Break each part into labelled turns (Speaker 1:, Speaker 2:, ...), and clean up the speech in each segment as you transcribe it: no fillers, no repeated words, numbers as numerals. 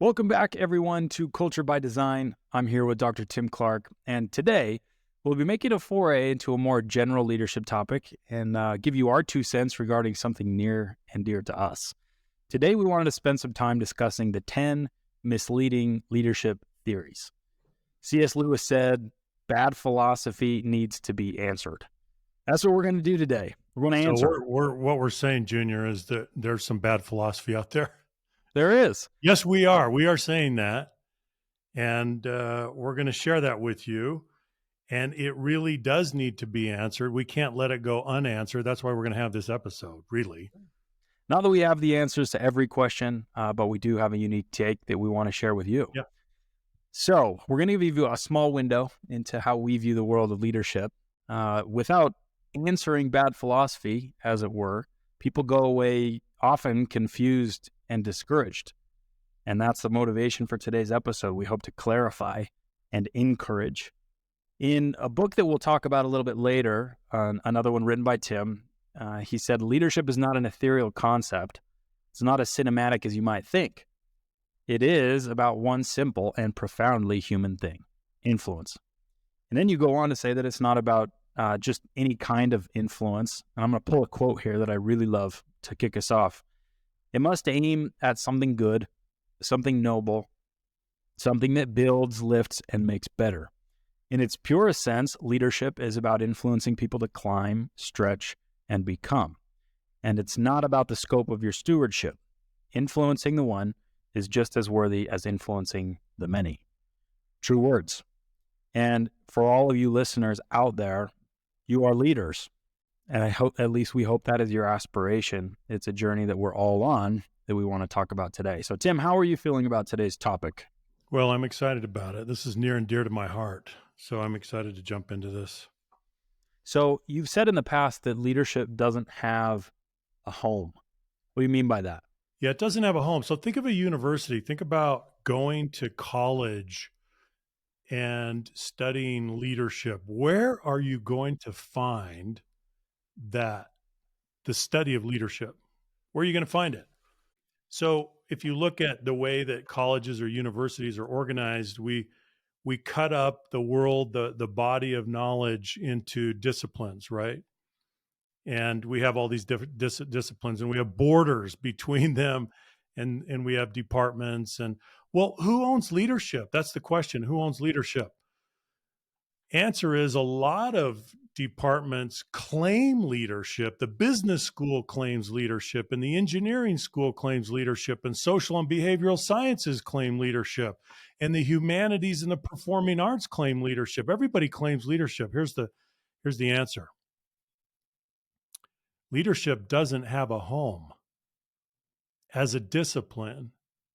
Speaker 1: Welcome back, everyone, to Culture by Design. I'm here with Dr. Tim Clark, and today we'll be making a foray into a more general leadership topic and give you our 2 cents regarding something near and dear to us. Today, we wanted to spend some time discussing the 10 misleading leadership theories. C.S. Lewis said, bad philosophy needs to be answered. That's what we're going to do today. We're going to
Speaker 2: So
Speaker 1: answer.
Speaker 2: what we're saying, Junior, is that there's some bad philosophy out there.
Speaker 1: There is.
Speaker 2: Yes, we are. We are saying that, and we're going to share that with you. And it really does need to be answered. We can't let it go unanswered. That's why we're going to have this episode, really.
Speaker 1: Not that we have the answers to every question, but we do have a unique take that we want to share with you.
Speaker 2: Yeah.
Speaker 1: So we're going to give you a small window into how we view the world of leadership. Without answering bad philosophy, as it were, people go away often confused and discouraged. And that's the motivation for today's episode. We hope to clarify and encourage. In a book that we'll talk about a little bit later, another one written by Tim, he said, leadership is not an ethereal concept. It's not as cinematic as you might think. It is about one simple and profoundly human thing, influence. And then you go on to say that it's not about just any kind of influence. And I'm going to pull a quote here that I really love to kick us off. It must aim at something good, something noble, something that builds, lifts, and makes better. In its purest sense, leadership is about influencing people to climb, stretch, and become. And it's not about the scope of your stewardship. Influencing the one is just as worthy as influencing the many. True words. And for all of you listeners out there, you are leaders. And I hope, at least we hope that is your aspiration. It's a journey that we're all on that we want to talk about today. So Tim, how are you feeling about today's topic?
Speaker 2: Well, I'm excited about it. This is near and dear to my heart. So I'm excited to jump into this.
Speaker 1: So you've said in the past that leadership doesn't have a home. What do you mean by that?
Speaker 2: Yeah, it doesn't have a home. So think of a university. Think about going to college and studying leadership. Where are you going to find that, the study of leadership? Where are you going to find it? So if you look at the way that colleges or universities are organized, we cut up the world, the body of knowledge into disciplines, right? And we have all these different disciplines, and we have borders between them, and we have departments. And well, who owns leadership? That's the question. Who owns leadership? Answer is a lot of departments claim leadership. The business school claims leadership, and the engineering school claims leadership, and social and behavioral sciences claim leadership, and the humanities and the performing arts claim leadership. Everybody claims leadership. Here's the answer. Leadership doesn't have a home. As a discipline,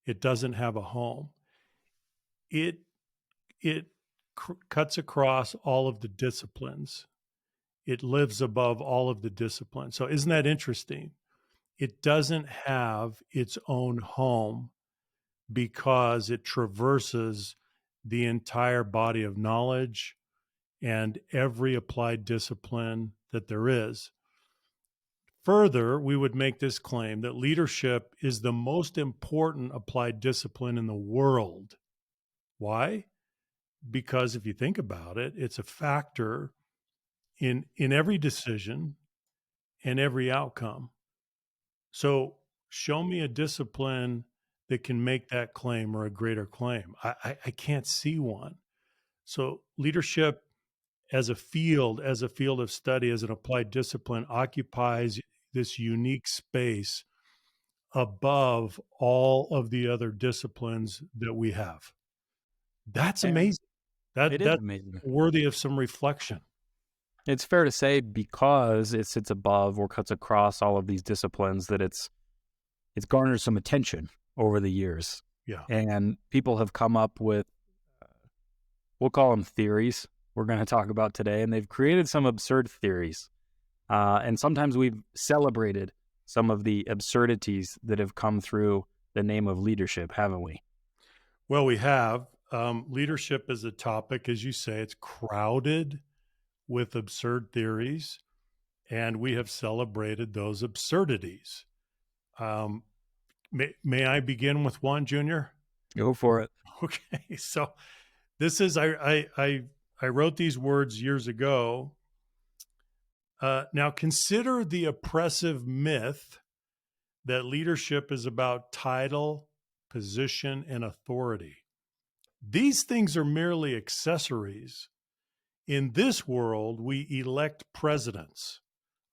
Speaker 2: it doesn't have a home. It cuts across all of the disciplines. It lives above all of the disciplines. So isn't that interesting? It doesn't have its own home because it traverses the entire body of knowledge and every applied discipline that there is. Further, we would make this claim that leadership is the most important applied discipline in the world. Why? Because if you think about it, it's a factor in every decision and every outcome. So show me a discipline that can make that claim or a greater claim. I can't see one. So leadership as a field of study, as an applied discipline, occupies this unique space above all of the other disciplines that we have. That's amazing.
Speaker 1: It is
Speaker 2: That's
Speaker 1: amazing.
Speaker 2: worthy of some reflection.
Speaker 1: It's fair to say because it sits above or cuts across all of these disciplines that it's garnered some attention over the years.
Speaker 2: Yeah.
Speaker 1: And people have come up with, we'll call them theories, we're going to talk about today, and they've created some absurd theories. And sometimes we've celebrated some of the absurdities that have come through the name of leadership, haven't we?
Speaker 2: Well, we have. Leadership is a topic, as you say, it's crowded with absurd theories, and we have celebrated those absurdities. May I begin with one, Junior?
Speaker 1: Go for it.
Speaker 2: Okay, so this is I wrote these words years ago. Now consider the oppressive myth that leadership is about title, position, and authority. These things are merely accessories. In this world, we elect presidents,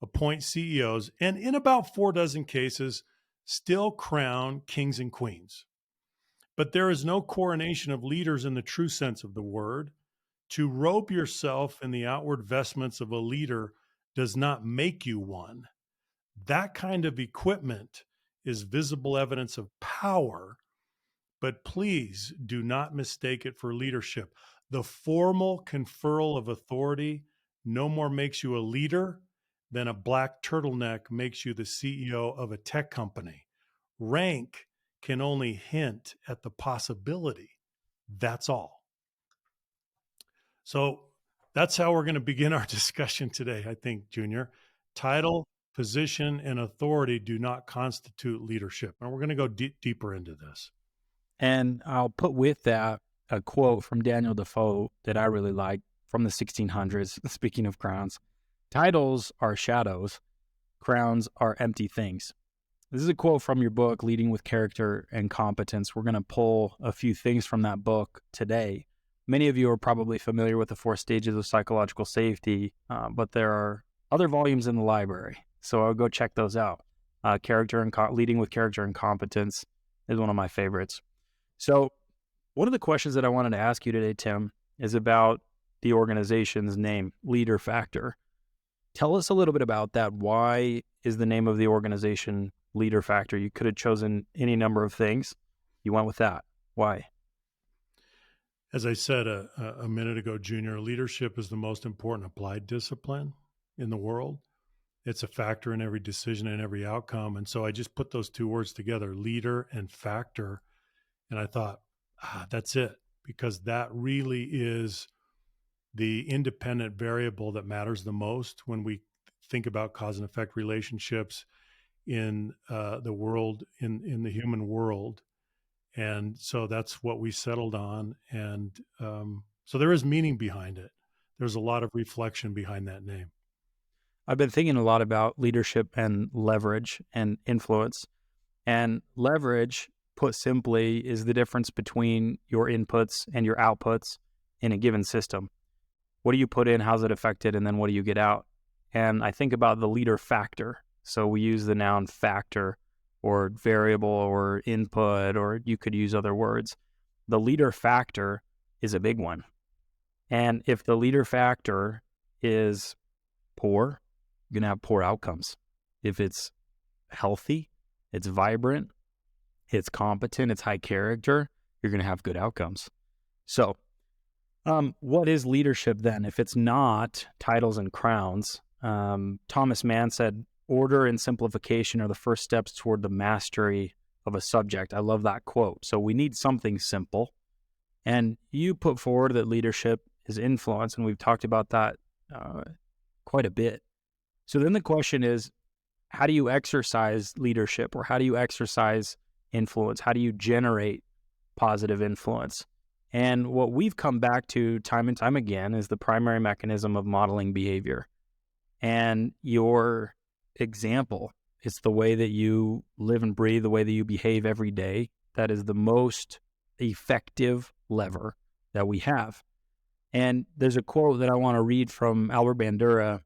Speaker 2: appoint CEOs, and in about 4 dozen cases, still crown kings and queens. But there is no coronation of leaders in the true sense of the word. To robe yourself in the outward vestments of a leader does not make you one. That kind of equipment is visible evidence of power, but please do not mistake it for leadership. The formal conferral of authority no more makes you a leader than a black turtleneck makes you the CEO of a tech company. Rank can only hint at the possibility. That's all. So that's how we're going to begin our discussion today, I think, Junior. Title, position, and authority do not constitute leadership. And we're going to go deeper into this.
Speaker 1: And I'll put with that a quote from Daniel Defoe that I really like from the 1600s. Speaking of crowns, titles are shadows, crowns are empty things. This is a quote from your book, Leading with Character and Competence. We're going to pull a few things from that book today. Many of you are probably familiar with the 4 stages of psychological safety, but there are other volumes in the library. So I'll go check those out. Leading with Character and Competence is one of my favorites. So one of the questions that I wanted to ask you today, Tim, is about the organization's name, Leader Factor. Tell us a little bit about that. Why is the name of the organization Leader Factor? You could have chosen any number of things. You went with that. Why?
Speaker 2: As I said a minute ago, Junior, leadership is the most important applied discipline in the world. It's a factor in every decision and every outcome. And so I just put those 2 words together, leader and factor. And I thought, that's it, because that really is the independent variable that matters the most when we think about cause and effect relationships in the world, in the human world. And so that's what we settled on. And so there is meaning behind it. There's a lot of reflection behind that name.
Speaker 1: I've been thinking a lot about leadership and leverage and influence. And leverage, put simply, is the difference between your inputs and your outputs in a given system. What do you put in? How's it affected? And then what do you get out? And I think about the leader factor. So we use the noun factor or variable or input, or you could use other words. The leader factor is a big one. And if the leader factor is poor, you're going to have poor outcomes. If it's healthy, it's vibrant, it's competent, it's high character, you're going to have good outcomes. So what is leadership then? If it's not titles and crowns, Thomas Mann said, order and simplification are the first steps toward the mastery of a subject. I love that quote. So we need something simple. And you put forward that leadership is influence, and we've talked about that quite a bit. So then the question is, how do you exercise leadership, or how do you exercise influence? How do you generate positive influence? And what we've come back to time and time again is the primary mechanism of modeling behavior. And your example is the way that you live and breathe, the way that you behave every day. That is the most effective lever that we have. And there's a quote that I want to read from Albert Bandura.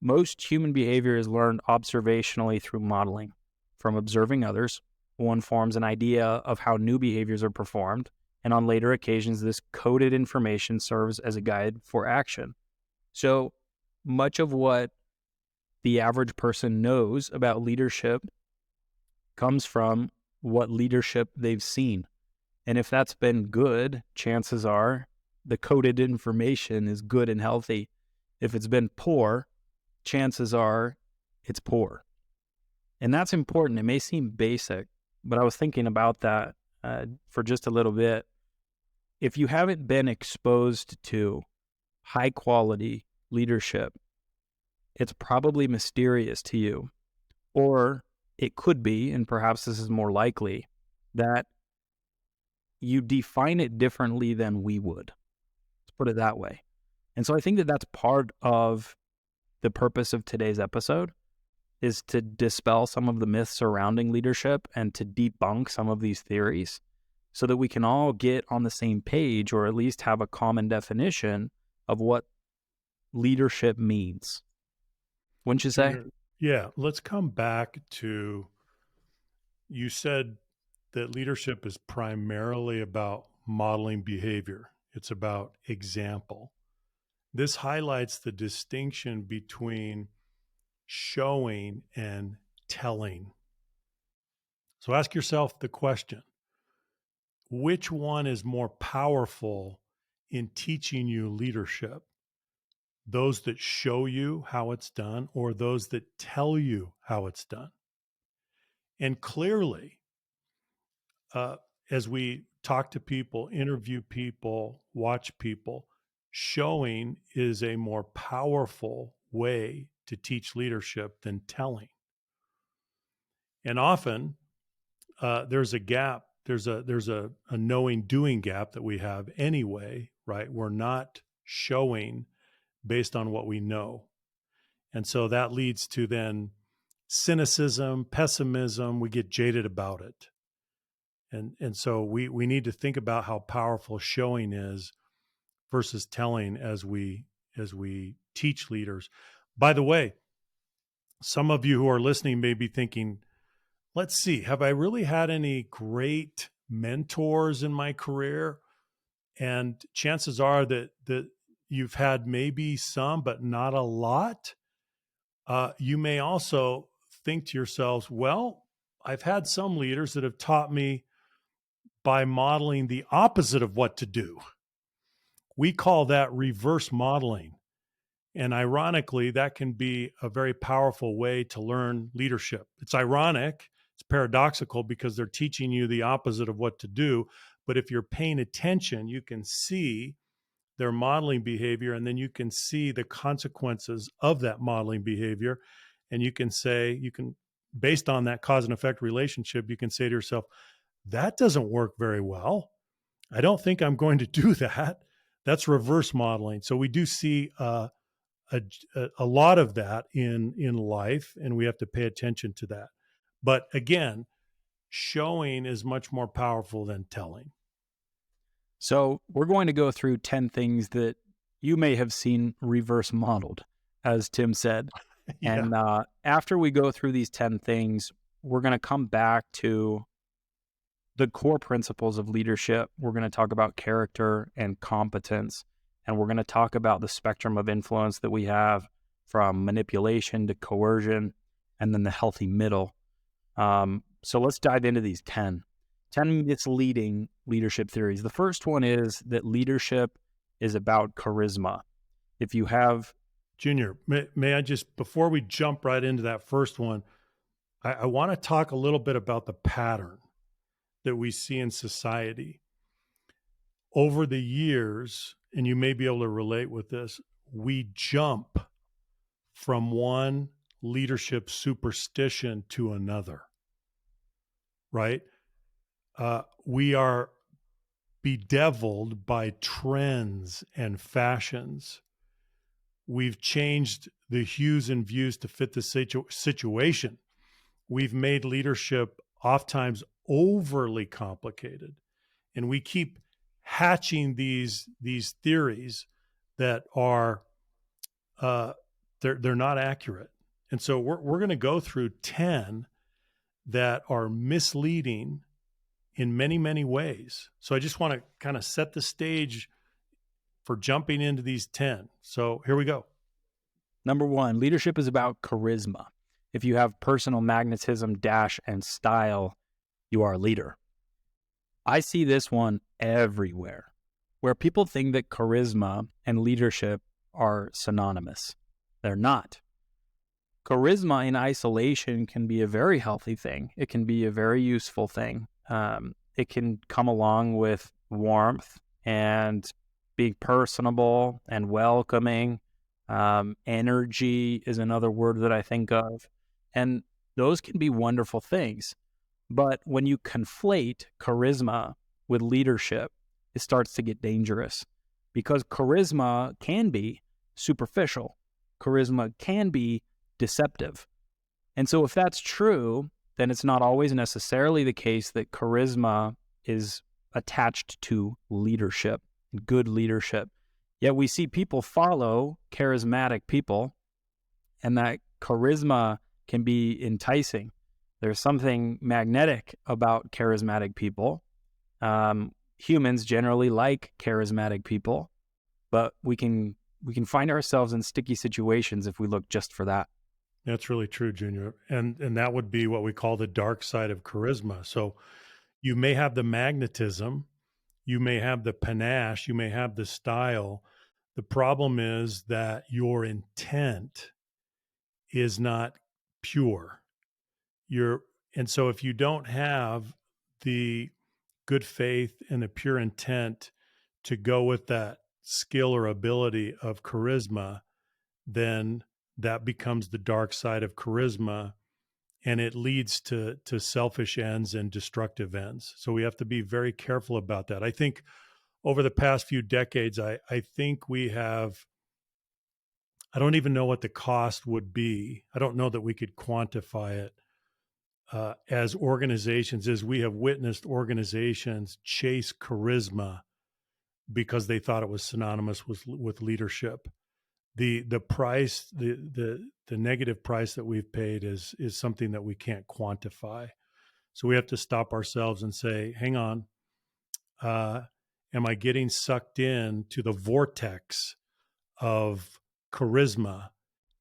Speaker 1: Most human behavior is learned observationally through modeling. From observing others, one forms an idea of how new behaviors are performed, and on later occasions, this coded information serves as a guide for action. So much of what the average person knows about leadership comes from what leadership they've seen. And if that's been good, chances are the coded information is good and healthy. If it's been poor, chances are it's poor. And that's important. It may seem basic, but I was thinking about that for just a little bit. If you haven't been exposed to high quality leadership, it's probably mysterious to you. Or it could be, and perhaps this is more likely, that you define it differently than we would. Let's put it that way. And so I think that that's part of the purpose of today's episode, is to dispel some of the myths surrounding leadership and to debunk some of these theories so that we can all get on the same page, or at least have a common definition of what leadership means. Wouldn't you say?
Speaker 2: Yeah, let's come back to, you said that leadership is primarily about modeling behavior. It's about example. This highlights the distinction between showing and telling. So ask yourself the question, which one is more powerful in teaching you leadership? Those that show you how it's done, or those that tell you how it's done? And clearly, as we talk to people, interview people, watch people, showing is a more powerful way to teach leadership than telling. And often there's a gap. There's a knowing doing gap that we have anyway, right? We're not showing based on what we know. And so that leads to then cynicism, pessimism. We get jaded about it. And so we need to think about how powerful showing is versus telling as we teach leaders. By the way, some of you who are listening may be thinking, let's see, have I really had any great mentors in my career? And chances are that you've had maybe some, but not a lot. You may also think to yourselves, well, I've had some leaders that have taught me by modeling the opposite of what to do. We call that reverse modeling. And ironically, that can be a very powerful way to learn leadership. It's ironic, it's paradoxical, because they're teaching you the opposite of what to do. But if you're paying attention, you can see their modeling behavior, and then you can see the consequences of that modeling behavior. And you can say, based on that cause and effect relationship, you can say to yourself, that doesn't work very well. I don't think I'm going to do that. That's reverse modeling. So we do see a lot of that in life, and we have to pay attention to that. But again, showing is much more powerful than telling.
Speaker 1: So we're going to go through 10 things that you may have seen reverse modeled, as Tim said.
Speaker 2: Yeah.
Speaker 1: And after we go through these 10 things, we're going to come back to the core principles of leadership. We're going to talk about character and competence, and we're going to talk about the spectrum of influence that we have, from manipulation to coercion, and then the healthy middle. So let's dive into these 10 misleading leadership theories. The first one is that leadership is about charisma. If you have...
Speaker 2: Junior, may I just, before we jump right into that first one, I want to talk a little bit about the pattern that we see in society. Over the years, and you may be able to relate with this, we jump from one leadership superstition to another, right? We are bedeviled by trends and fashions. We've changed the hues and views to fit the situation. We've made leadership oftentimes overly complicated, and we keep hatching these theories that are they're not accurate. And so we're going to go through 10 that are misleading in many ways. So I just want to kind of set the stage for jumping into these 10. So here we go.
Speaker 1: Number 1, leadership is about charisma. If you have personal magnetism, dash, and style, you are a leader. I see this one everywhere, where people think that charisma and leadership are synonymous. They're not. Charisma in isolation can be a very healthy thing. It can be a very useful thing. It can come along with warmth and being personable and welcoming. Energy is another word that I think of. And those can be wonderful things. But when you conflate charisma with leadership, it starts to get dangerous because charisma can be superficial. Charisma can be deceptive. And so if that's true, then it's not always necessarily the case that charisma is attached to leadership, good leadership. Yet we see people follow charismatic people, and that charisma can be enticing. There's something magnetic about charismatic people. Humans generally like charismatic people, but we can find ourselves in sticky situations if we look just for that.
Speaker 2: That's really true, Junior. And that would be what we call the dark side of charisma. So you may have the magnetism, you may have the panache, you may have the style. The problem is that your intent is not pure. And so if you don't have the good faith and the pure intent to go with that skill or ability of charisma, then that becomes the dark side of charisma, and it leads to selfish ends and destructive ends. So we have to be very careful about that. I think over the past few decades, I think we have, I don't even know what the cost would be. I don't know that we could quantify it as organizations, as we have witnessed organizations chase charisma because they thought it was synonymous with leadership. The price, the negative price that we've paid is something that we can't quantify. So we have to stop ourselves and say, hang on, am I getting sucked in to the vortex of charisma?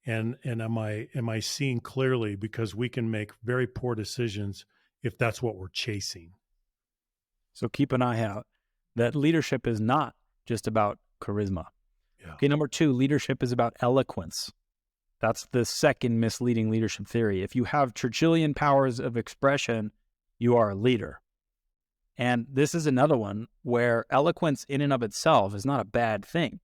Speaker 2: And am I seeing clearly? Because we can make very poor decisions if that's what we're chasing.
Speaker 1: So keep an eye out. That leadership is not just about charisma.
Speaker 2: Yeah.
Speaker 1: Okay, number 2, leadership is about eloquence. That's the second misleading leadership theory. If you have Churchillian powers of expression, you are a leader. And this is another one where eloquence in and of itself is not a bad thing.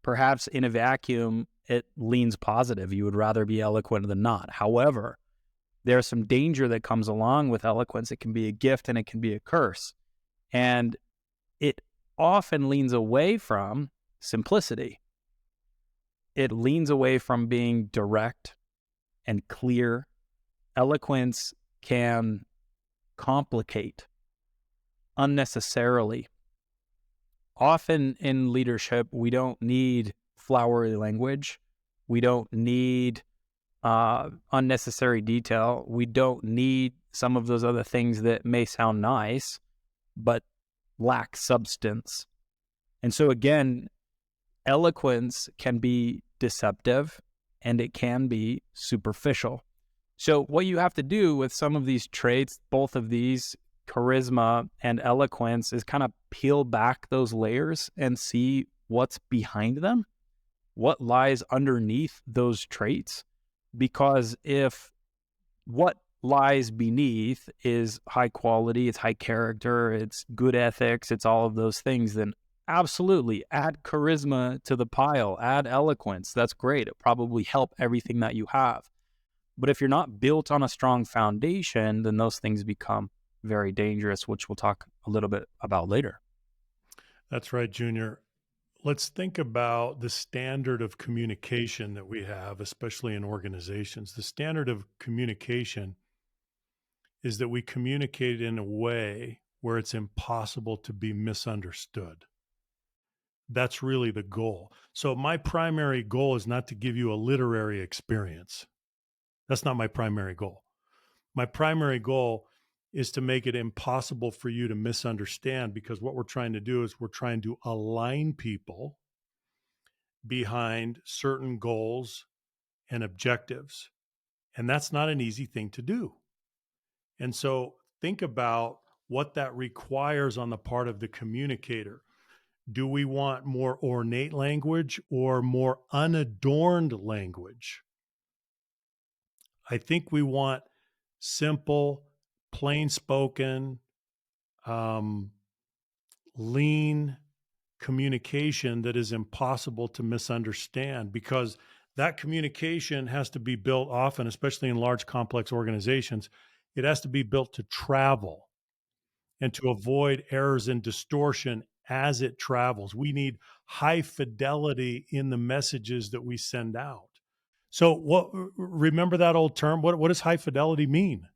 Speaker 1: Perhaps in a vacuum, it leans positive. You would rather be eloquent than not. However, there's some danger that comes along with eloquence. It can be a gift and it can be a curse. And it often leans away from simplicity. It leans away from being direct and clear. Eloquence can complicate unnecessarily. Often in leadership, we don't need flowery language. We don't need unnecessary detail. We don't need some of those other things that may sound nice, but lack substance. And so again, eloquence can be deceptive and it can be superficial. So what you have to do with some of these traits, both of these, charisma and eloquence, is kind of peel back those layers and see what's behind them, what lies underneath those traits. Because if what lies beneath is high quality, it's high character, it's good ethics, it's all of those things, then absolutely add charisma to the pile, add eloquence. That's great. It probably help everything that you have. But if you're not built on a strong foundation, then those things become very dangerous, which we'll talk a little bit about later.
Speaker 2: That's right, Junior. Let's think about the standard of communication that we have, especially in organizations. The standard of communication is that we communicate in a way where it's impossible to be misunderstood. That's really the goal. So my primary goal is not to give you a literary experience. That's not my primary goal. My primary goal is to make it impossible for you to misunderstand, because what we're trying to do is we're trying to align people behind certain goals and objectives. And that's not an easy thing to do. And so think about what that requires on the part of the communicator. Do we want more ornate language or more unadorned language? I think we want simple, plain spoken, lean communication that is impossible to misunderstand, because that communication has to be built often, especially in large, complex organizations. It has to be built to travel. and to avoid errors and distortion as it travels. We need high fidelity in the messages that we send out. So, remember that old term? What does high fidelity mean?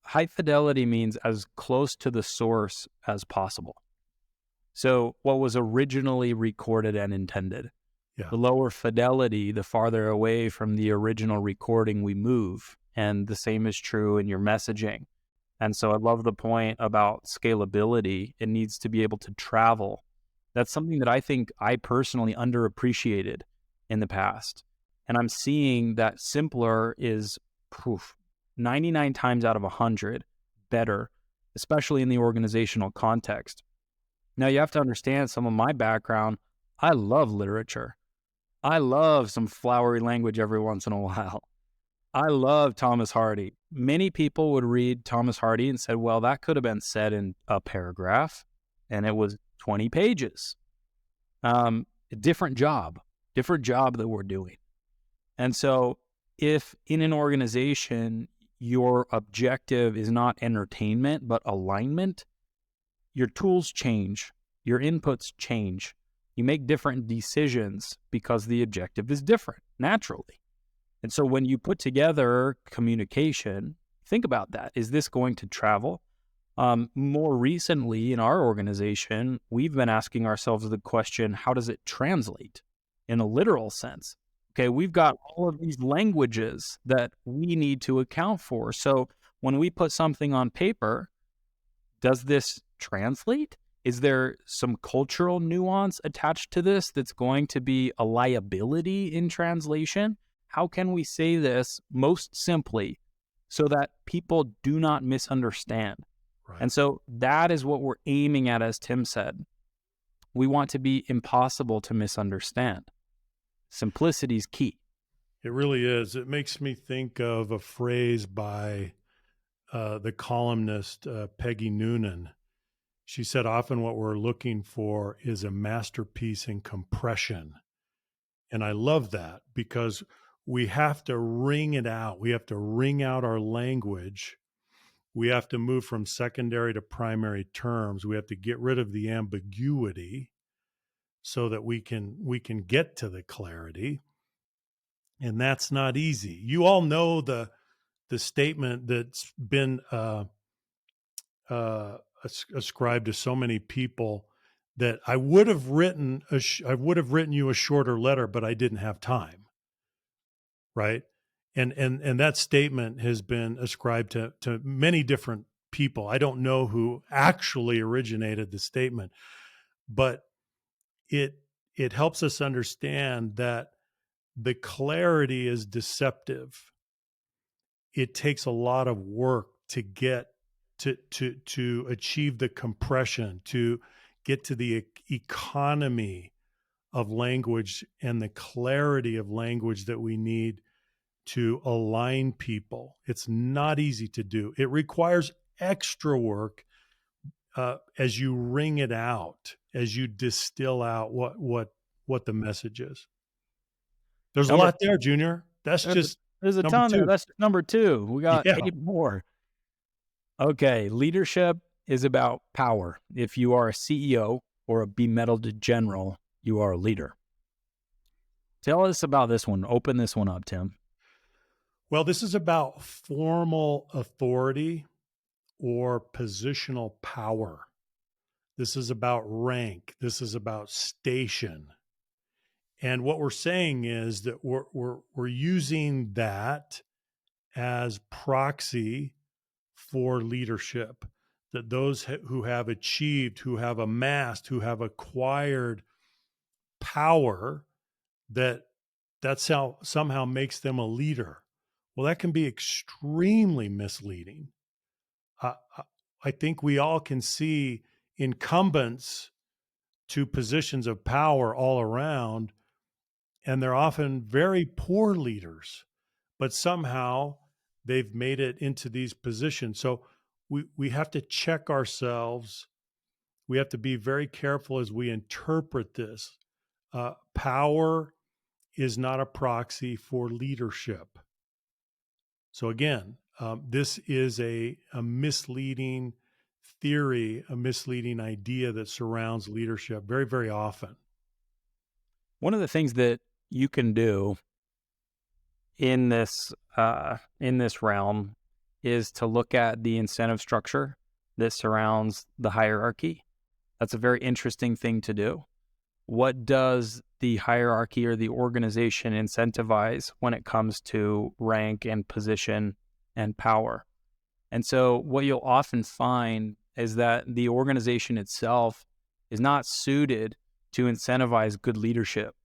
Speaker 1: High fidelity means as close to the source as possible. So, what was originally recorded and intended.
Speaker 2: Yeah.
Speaker 1: The lower fidelity, the farther away from the original recording we move. And the same is true in your messaging. And so I love the point about scalability. It needs to be able to travel. That's something that I think I personally underappreciated in the past. And I'm seeing that simpler is 99 times out of 100 better, especially in the organizational context. Now, you have to understand some of my background. I love literature. I love some flowery language every once in a while. I love Thomas Hardy. Many people would read Thomas Hardy and said, well, that could have been said in a paragraph, and it was 20 pages. Different job that we're doing. And so if in an organization, your objective is not entertainment, but alignment, your tools change, your inputs change. You make different decisions because the objective is different, naturally. And so when you put together communication, think about that. Is this going to travel? More recently in our organization, we've been asking ourselves the question, how does it translate in a literal sense? Okay, we've got all of these languages that we need to account for. So when we put something on paper, does this translate? Is there some cultural nuance attached to this that's going to be a liability in translation? How can we say this most simply so that people do not misunderstand?
Speaker 2: Right.
Speaker 1: And so that is what we're aiming at, as Tim said. We want to be impossible to misunderstand. Simplicity is key.
Speaker 2: It really is. It makes me think of a phrase by the columnist Peggy Noonan. She said, often what we're looking for is a masterpiece in compression. And I love that because we have to wring it out. We have to wring out our language. We have to move from secondary to primary terms. We have to get rid of the ambiguity so that we can get to the clarity. And that's not easy. You all know the statement that's been ascribed to so many people that I would have written you a shorter letter, but I didn't have time. Right. And that statement has been ascribed to many different people. I don't know who actually originated the statement, but it helps us understand that the clarity is deceptive. It takes a lot of work to get to achieve the compression, to get to the economy of language and the clarity of language that we need to align people. It's not easy to do. It requires extra work as you wring it out, as you distill out what the message is. There's a
Speaker 1: Number,
Speaker 2: lot there, Junior. That's just
Speaker 1: there's a
Speaker 2: number
Speaker 1: ton there.
Speaker 2: two.
Speaker 1: That's number 2. We got
Speaker 2: Yeah.
Speaker 1: 8 more. Okay, leadership is about power. If you are a CEO or a bemedaled general, you are a leader. Tell us about this one. Open this one up, Tim.
Speaker 2: Well, this is about formal authority or positional power. This is about rank. This is about station. And what we're saying is that we're using that as proxy for leadership, that those who have achieved, who have amassed, who have acquired power, that somehow makes them a leader. Well, that can be extremely misleading. I think we all can see incumbents to positions of power all around, and they're often very poor leaders, but somehow they've made it into these positions. So we have to check ourselves. We have to be very careful as we interpret this. Power is not a proxy for leadership. So again, this is a misleading theory, a misleading idea that surrounds leadership very, very often.
Speaker 1: One of the things that you can do in this realm is to look at the incentive structure that surrounds the hierarchy. That's a very interesting thing to do. What does the hierarchy or the organization incentivize when it comes to rank and position and power? And so what you'll often find is that the organization itself is not suited to incentivize good leadership.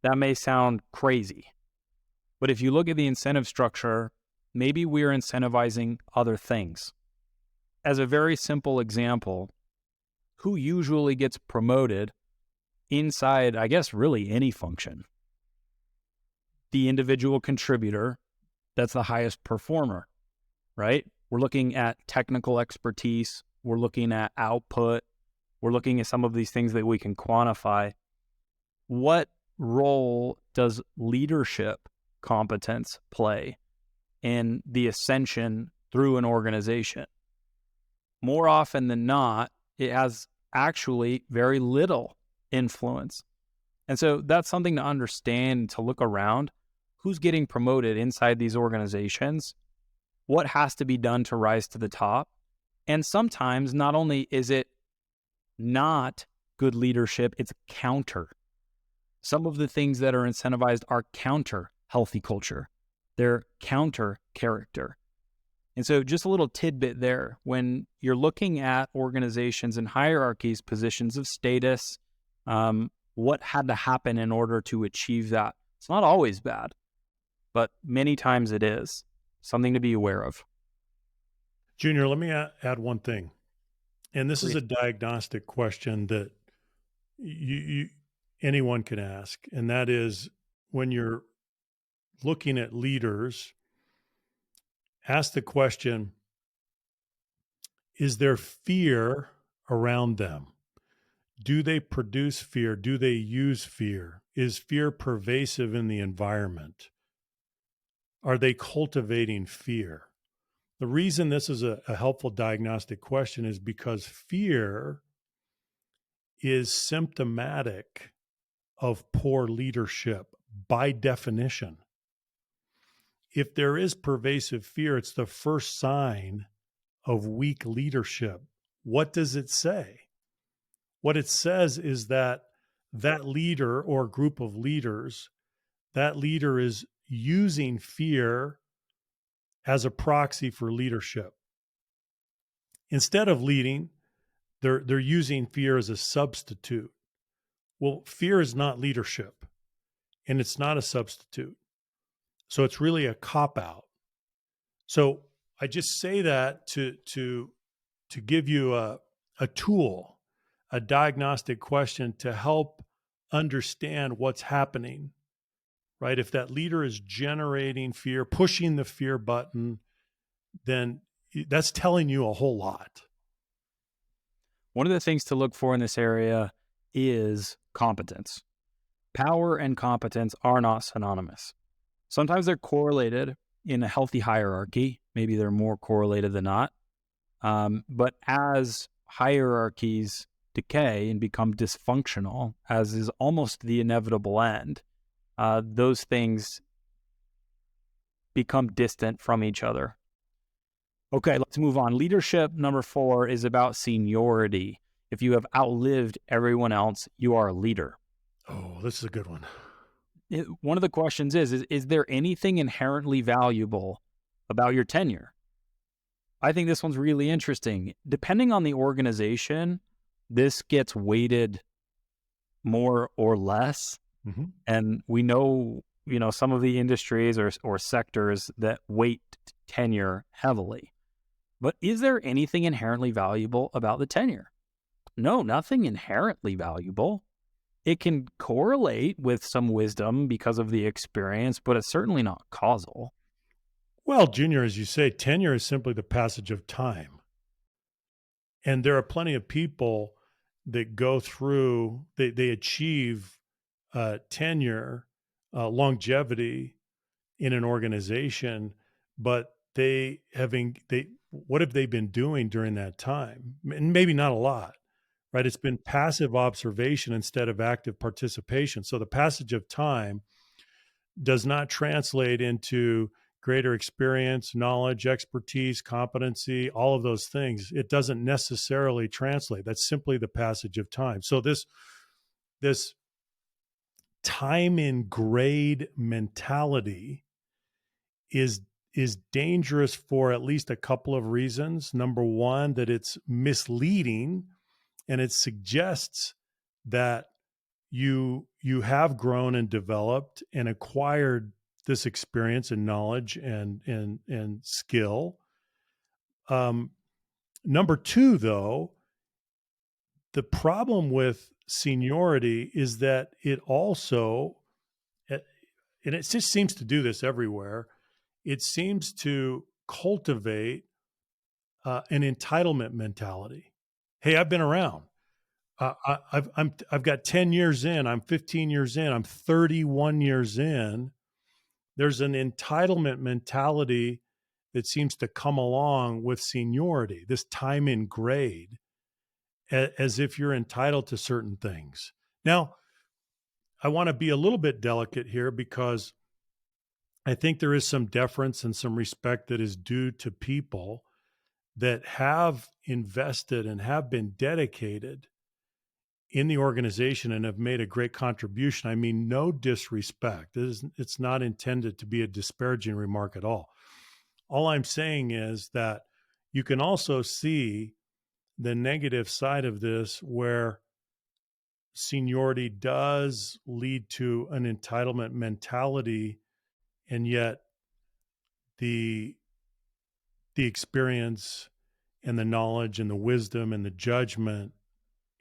Speaker 1: That may sound crazy, but if you look at the incentive structure, maybe we're incentivizing other things. As a very simple example, who usually gets promoted inside, I guess, really any function? The individual contributor that's the highest performer, right? We're looking at technical expertise. We're looking at output. We're looking at some of these things that we can quantify. What role does leadership competence play in the ascension through an organization? More often than not, it has actually very little influence. And so that's something to understand, to look around. Who's getting promoted inside these organizations? What has to be done to rise to the top? And sometimes not only is it not good leadership, it's counter. Some of the things that are incentivized are counter healthy culture. They're counter character. And so just a little tidbit there, when you're looking at organizations and hierarchies, positions of status, what had to happen in order to achieve that? It's not always bad, but many times it is. Something to be aware of.
Speaker 2: Junior, let me add one thing. And this is
Speaker 1: Please.
Speaker 2: a diagnostic question that anyone can ask. And that is, when you're looking at leaders, ask the question, is there fear around them? Do they produce fear? Do they use fear? Is fear pervasive in the environment? Are they cultivating fear? The reason this is a helpful diagnostic question is because fear is symptomatic of poor leadership by definition. If there is pervasive fear, it's the first sign of weak leadership. What does it say? What it says is that that leader or group of leaders, that leader is using fear as a proxy for leadership. Instead of leading, they're using fear as a substitute. Well, fear is not leadership, and it's not a substitute. So it's really a cop-out. So I just say that to give you a tool, a diagnostic question to help understand what's happening, right? If that leader is generating fear, pushing the fear button, then that's telling you a whole lot.
Speaker 1: One of the things to look for in this area is competence. Power and competence are not synonymous. Sometimes they're correlated in a healthy hierarchy. Maybe they're more correlated than not. But as hierarchies decay and become dysfunctional, as is almost the inevitable end, those things become distant from each other. Okay, let's move on. Leadership, number 4, is about seniority. If you have outlived everyone else, you are a leader.
Speaker 2: Oh, this is a good one.
Speaker 1: One of the questions is there anything inherently valuable about your tenure? I think this one's really interesting. Depending on the organization, this gets weighted more or less.
Speaker 2: Mm-hmm.
Speaker 1: And we know, some of the industries or sectors that weight tenure heavily. But is there anything inherently valuable about the tenure? No, nothing inherently valuable. It can correlate with some wisdom because of the experience, but it's certainly not causal.
Speaker 2: Well, Junior, as you say, tenure is simply the passage of time. And there are plenty of people that go through, they achieve tenure, longevity in an organization, but they what have they been doing during that time? And maybe not a lot, right? It's been passive observation instead of active participation. So the passage of time does not translate into greater experience, knowledge, expertise, competency, all of those things. It doesn't necessarily translate. That's simply the passage of time. So this time in grade mentality is dangerous for at least a couple of reasons. Number one, that it's misleading, and it suggests that you have grown and developed and acquired this experience and knowledge and skill. Number two, though, the problem with seniority is that it also, and it just seems to do this everywhere, it seems to cultivate an entitlement mentality. Hey, I've been around. I've got 10 years in. I'm 15 years in. I'm 31 years in. There's an entitlement mentality that seems to come along with seniority. This time in grade, as if you're entitled to certain things. Now, I want to be a little bit delicate here because I think there is some deference and some respect that is due to people that have invested and have been dedicated in the organization and have made a great contribution. I mean, no disrespect. It's not intended to be a disparaging remark at all. All I'm saying is that you can also see the negative side of this where seniority does lead to an entitlement mentality, and yet the experience and the knowledge and the wisdom and the judgment,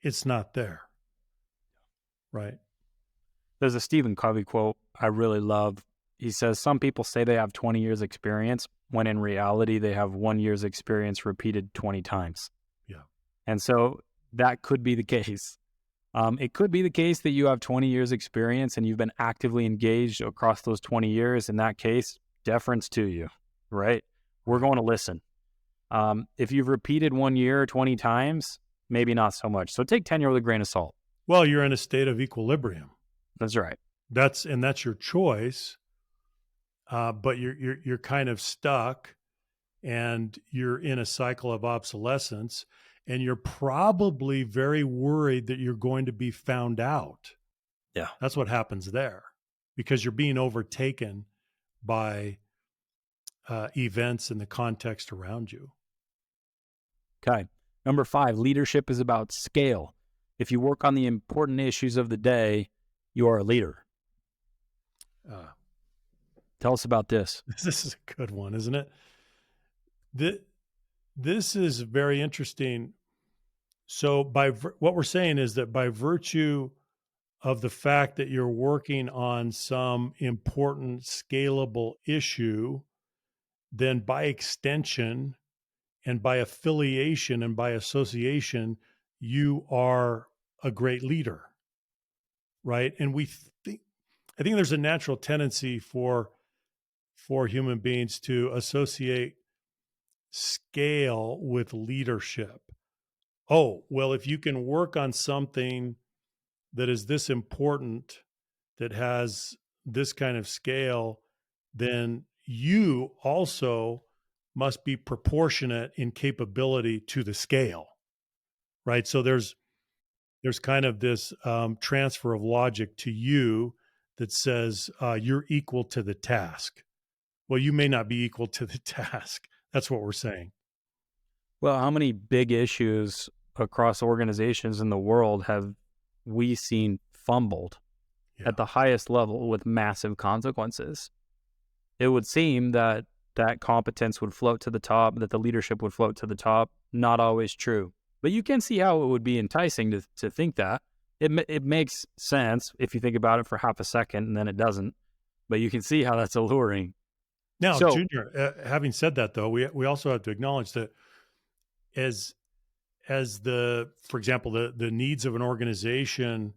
Speaker 2: it's not there. Right.
Speaker 1: There's a Stephen Covey quote I really love. He says, some people say they have 20 years experience when in reality they have 1 year's experience repeated 20 times.
Speaker 2: Yeah.
Speaker 1: And so that could be the case. It could be the case that you have 20 years experience and you've been actively engaged across those 20 years. In that case, deference to you, right? We're going to listen. If you've repeated 1 year 20 times, maybe not so much. So take tenure with a grain of salt.
Speaker 2: Well, you're in a state of equilibrium.
Speaker 1: That's right.
Speaker 2: That's your choice. But you're kind of stuck, and you're in a cycle of obsolescence, and you're probably very worried that you're going to be found out.
Speaker 1: Yeah.
Speaker 2: That's what happens there, because you're being overtaken by events and the context around you.
Speaker 1: Okay. Number 5, leadership is about scale. If you work on the important issues of the day, you are a leader. Tell us about this.
Speaker 2: This is a good one, isn't it? This is very interesting. So what we're saying is that by virtue of the fact that you're working on some important scalable issue, then by extension and by affiliation and by association, you are a great leader, right? And I think there's a natural tendency for human beings to associate scale with leadership. Oh, well, if you can work on something that is this important, that has this kind of scale, then you also must be proportionate in capability to the scale, right? So there's kind of this transfer of logic to you that says you're equal to the task. Well, you may not be equal to the task. That's what we're saying.
Speaker 1: Well, how many big issues across organizations in the world have we seen fumbled at the highest level with massive consequences? It would seem that competence would float to the top, that the leadership would float to the top. Not always true. But you can see how it would be enticing to think that. It makes sense if you think about it for half a second, and then it doesn't. But you can see how that's alluring.
Speaker 2: Now, Junior, having said that, though, we also have to acknowledge that as for example, the needs of an organization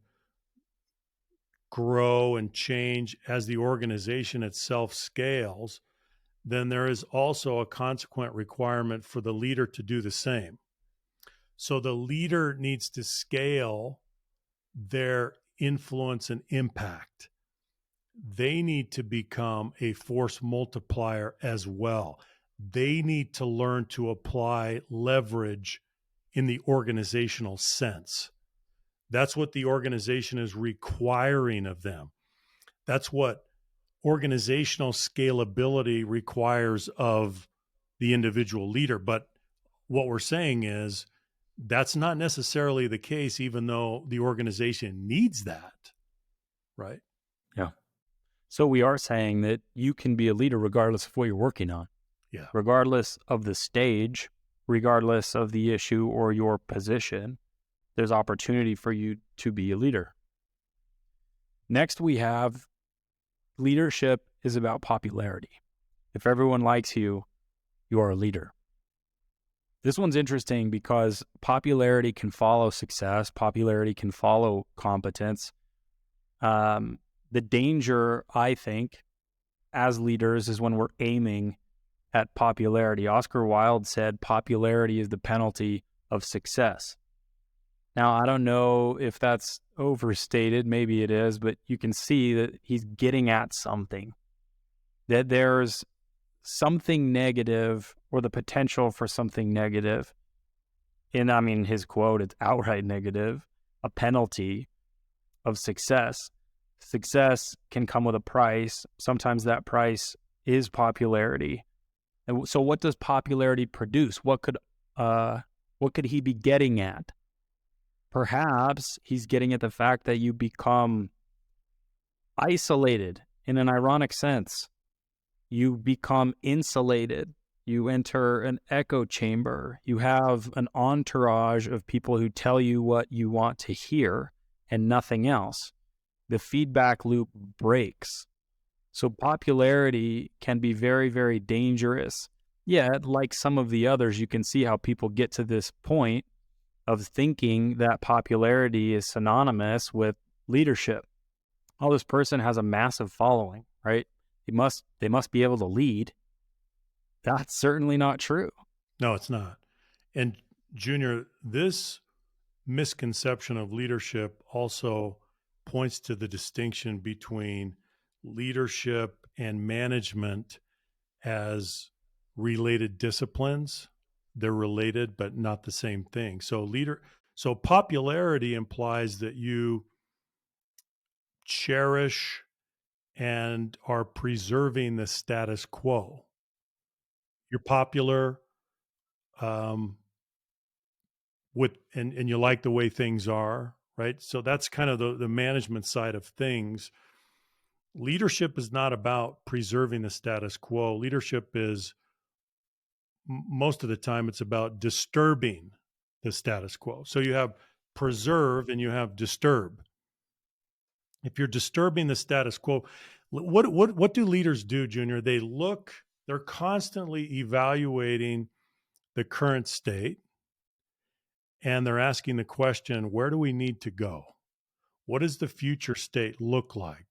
Speaker 2: grow and change as the organization itself scales, then there is also a consequent requirement for the leader to do the same. So the leader needs to scale their influence and impact. They need to become a force multiplier as well. They need to learn to apply leverage in the organizational sense. That's what the organization is requiring of them. That's what organizational scalability requires of the individual leader. But what we're saying is that's not necessarily the case, even though the organization needs that, right?
Speaker 1: Yeah. So we are saying that you can be a leader regardless of what you're working on,
Speaker 2: Yeah.
Speaker 1: regardless of the stage, regardless of the issue or your position. There's opportunity for you to be a leader. Next, we have leadership is about popularity. If everyone likes you, you are a leader. This one's interesting because popularity can follow success. Popularity can follow competence. The danger, I think, as leaders is when we're aiming at popularity. Oscar Wilde said, popularity is the penalty of success. Now, I don't know if that's overstated. Maybe it is, but you can see that he's getting at something, that there's something negative or the potential for something negative. And I mean, his quote, it's outright negative, a penalty of success. Success can come with a price. Sometimes that price is popularity. And so what does popularity produce? What could he be getting at? Perhaps he's getting at the fact that you become isolated in an ironic sense. You become insulated. You enter an echo chamber. You have an entourage of people who tell you what you want to hear and nothing else. The feedback loop breaks. So popularity can be very, very dangerous. Yet, like some of the others, you can see how people get to this point of thinking that popularity is synonymous with leadership. Oh, this person has a massive following, right? They must be able to lead. That's certainly not true.
Speaker 2: No, it's not. And Junior, this misconception of leadership also points to the distinction between leadership and management as related disciplines. They're related, but not the same thing. So popularity implies that you cherish and are preserving the status quo. You're popular, and you like the way things are, right? So that's kind of the management side of things. Leadership is not about preserving the status quo. Leadership is most of the time it's about disturbing the status quo. So you have preserve and you have disturb. If you're disturbing the status quo, what do leaders do, Junior? They're constantly evaluating the current state, and they're asking the question, where do we need to go? What does the future state look like?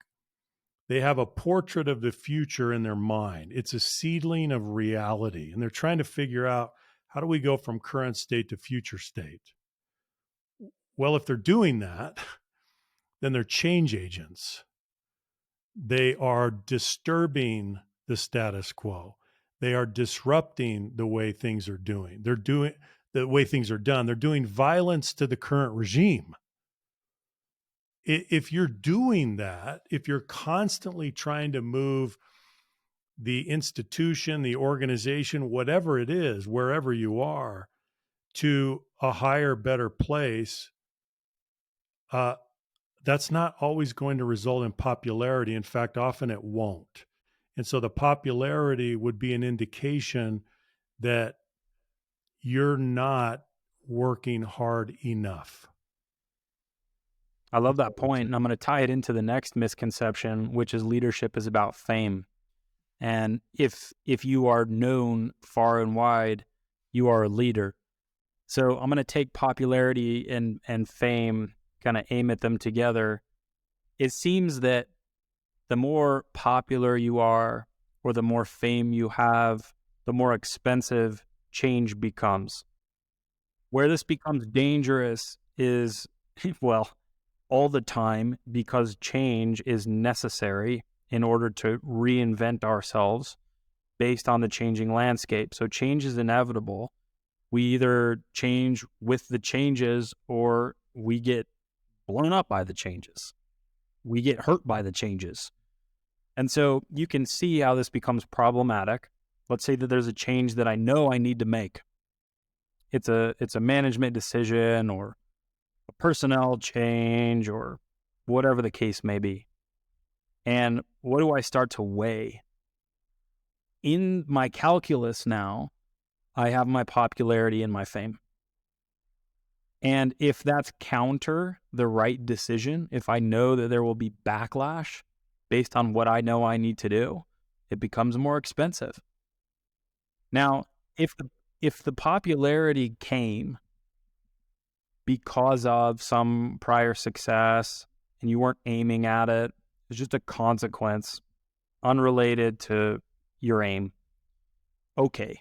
Speaker 2: They have a portrait of the future in their mind. It's a seedling of reality, and they're trying to figure out, how do we go from current state to future state? Well, if they're doing that, then they're change agents. They are disturbing the status quo. They are disrupting the way things are doing. They're doing the way things are done. They're doing violence to the current regime. If you're doing that, if you're constantly trying to move the institution, the organization, whatever it is, wherever you are, to a higher, better place, that's not always going to result in popularity. In fact, often it won't. And so the popularity would be an indication that you're not working hard enough.
Speaker 1: I love that point, and I'm going to tie it into the next misconception, which is leadership is about fame. And if you are known far and wide, you are a leader. So I'm going to take popularity and fame, kind of aim at them together. It seems that the more popular you are, or the more fame you have, the more expensive change becomes. Where this becomes dangerous is, well, all the time, because change is necessary in order to reinvent ourselves based on the changing landscape. So change is inevitable. We either change with the changes or we get blown up by the changes. We get hurt by the changes. And so you can see how this becomes problematic. Let's say that there's a change that I know I need to make. It's a management decision or a personnel change or whatever the case may be. And what do I start to weigh? In my calculus now, I have my popularity and my fame. And if that's counter the right decision, if I know that there will be backlash based on what I know I need to do, it becomes more expensive. Now, if the popularity came because of some prior success and you weren't aiming at it, it's just a consequence unrelated to your aim, okay,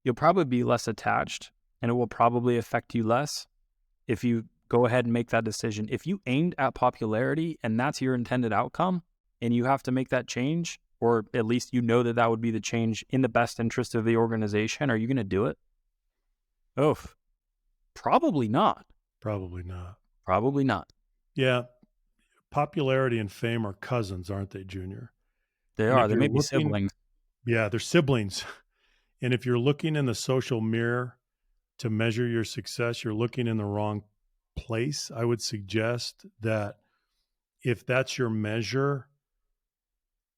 Speaker 1: you'll probably be less attached and it will probably affect you less if you go ahead and make that decision. If you aimed at popularity and that's your intended outcome and you have to make that change, or at least you know that that would be the change in the best interest of the organization, are you going to do it? Oh, probably not.
Speaker 2: Probably not.
Speaker 1: Probably not.
Speaker 2: Yeah. Popularity and fame are cousins, aren't they, Junior?
Speaker 1: They
Speaker 2: And
Speaker 1: are.
Speaker 2: if
Speaker 1: They
Speaker 2: you're
Speaker 1: may be
Speaker 2: looking,
Speaker 1: siblings.
Speaker 2: yeah, they're siblings. And if you're looking in the social mirror to measure your success, you're looking in the wrong place. I would suggest that if that's your measure,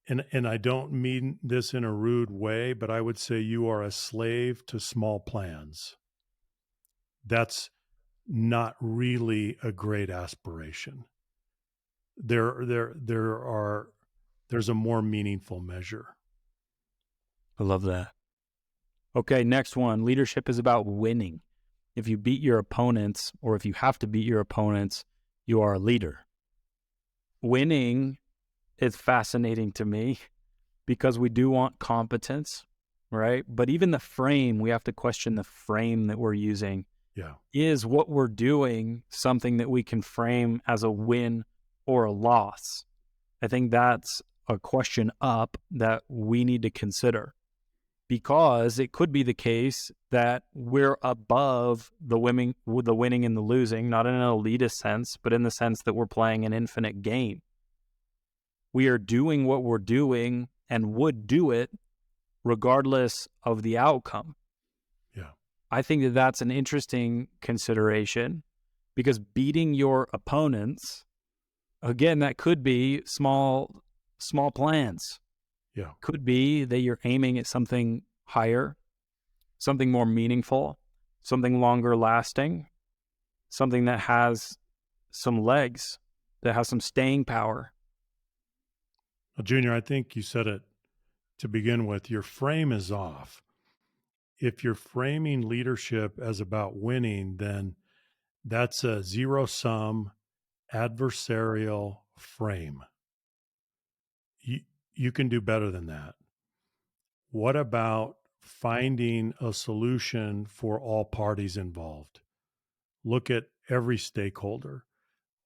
Speaker 2: and I don't mean this in a rude way, but I would say you are a slave to small plans. That's not really a great aspiration. There's a more meaningful measure.
Speaker 1: I love that. Okay, next one. Leadership is about winning. If you beat your opponents, or if you have to beat your opponents, you are a leader. Winning is fascinating to me because we do want competence, right? But even the frame, we have to question the frame that we're using.
Speaker 2: Yeah.
Speaker 1: Is what we're doing something that we can frame as a win or a loss? I think that's a question up that we need to consider, because it could be the case that we're above the winning and the losing, not in an elitist sense, but in the sense that we're playing an infinite game. We are doing what we're doing and would do it regardless of the outcome.
Speaker 2: Yeah.
Speaker 1: I think that that's an interesting consideration, because beating your opponents, again, that could be small plans.
Speaker 2: Yeah.
Speaker 1: Could be that you're aiming at something higher, something more meaningful, something longer lasting, something that has some legs, that has some staying power.
Speaker 2: Well, Junior, I think you said it to begin with. Your frame is off. If you're framing leadership as about winning, then that's a zero sum adversarial frame. You can do better than that. What about finding a solution for all parties involved? Look at every stakeholder.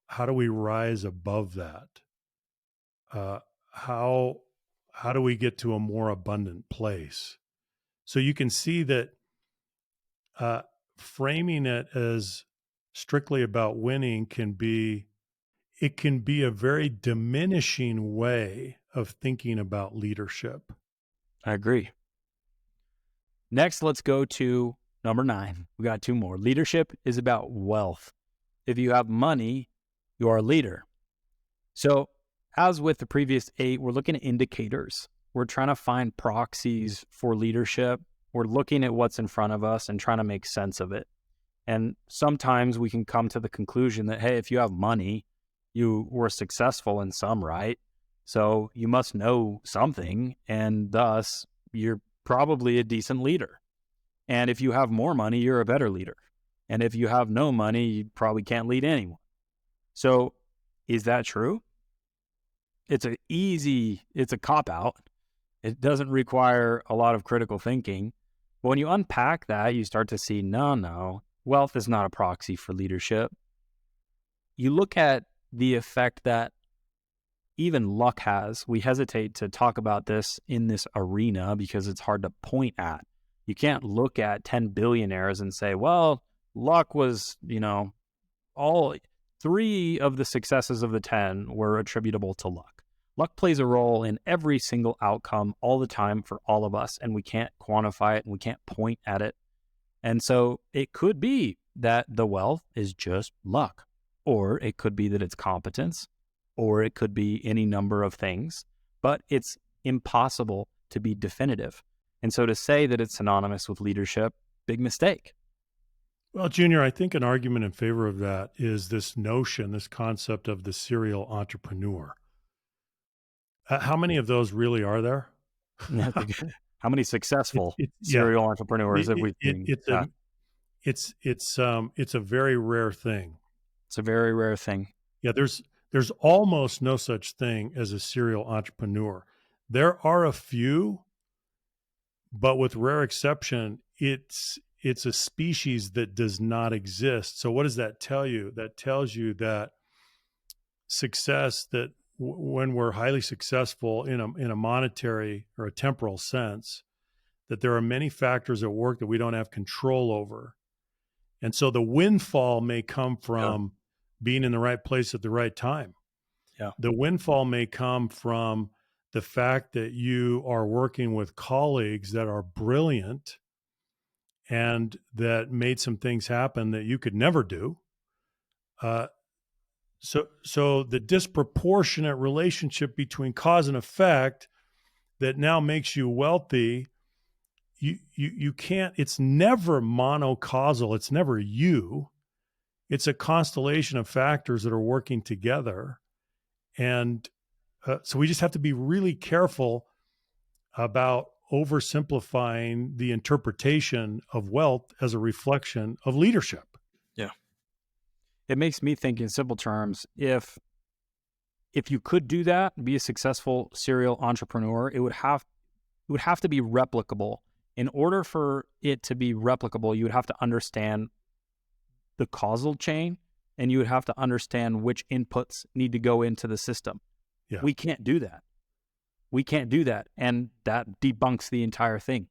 Speaker 2: How do we rise above that? Uh, how how do we get to a more abundant place? So you can see that uh, framing it as strictly about winning can be a very diminishing way of thinking about leadership.
Speaker 1: I agree. Next, let's go to number 9. We got 2 more. Leadership is about wealth. If you have money, you are a leader. So, as with the previous 8, we're looking at indicators. We're trying to find proxies for leadership. We're looking at what's in front of us and trying to make sense of it. And sometimes we can come to the conclusion that, hey, if you have money, you were successful in some right. So you must know something, and thus you're probably a decent leader. And if you have more money, you're a better leader. And if you have no money, you probably can't lead anyone. So is that true? It's a cop out. It doesn't require a lot of critical thinking. But when you unpack that, you start to see, no, wealth is not a proxy for leadership. You look at the effect that even luck has. We hesitate to talk about this in this arena because it's hard to point at. You can't look at 10 billionaires and say, well, luck was, all 3 of the successes of the 10 were attributable to luck. Luck plays a role in every single outcome all the time for all of us, and we can't quantify it and we can't point at it. And so it could be that the wealth is just luck, or it could be that it's competence, or it could be any number of things, but it's impossible to be definitive. And so to say that it's synonymous with leadership, big mistake.
Speaker 2: Well, Junior, I think an argument in favor of that is this notion, this concept of the serial entrepreneur. How many of those really are there?
Speaker 1: How many successful
Speaker 2: Yeah,
Speaker 1: serial entrepreneurs have we seen?
Speaker 2: it's a very rare thing.
Speaker 1: It's a very rare thing.
Speaker 2: Yeah, there's almost no such thing as a serial entrepreneur. There are a few, but with rare exception, it's a species that does not exist. So what does that tell you? That tells you that success, that when we're highly successful in a monetary or a temporal sense, that there are many factors at work that we don't have control over. And so the windfall may come from being in the right place at the right time.
Speaker 1: Yeah.
Speaker 2: The windfall may come from the fact that you are working with colleagues that are brilliant and that made some things happen that you could never do. So the disproportionate relationship between cause and effect that now makes you wealthy, you can't, it's never monocausal. It's never you. It's a constellation of factors that are working together. And so we just have to be really careful about oversimplifying the interpretation of wealth as a reflection of leadership.
Speaker 1: Yeah. It makes me think in simple terms, if you could do that, be a successful serial entrepreneur, it would have to be replicable. In order for it to be replicable, you would have to understand the causal chain, and you would have to understand which inputs need to go into the system.
Speaker 2: Yeah.
Speaker 1: We can't do that. And that debunks the entire thing.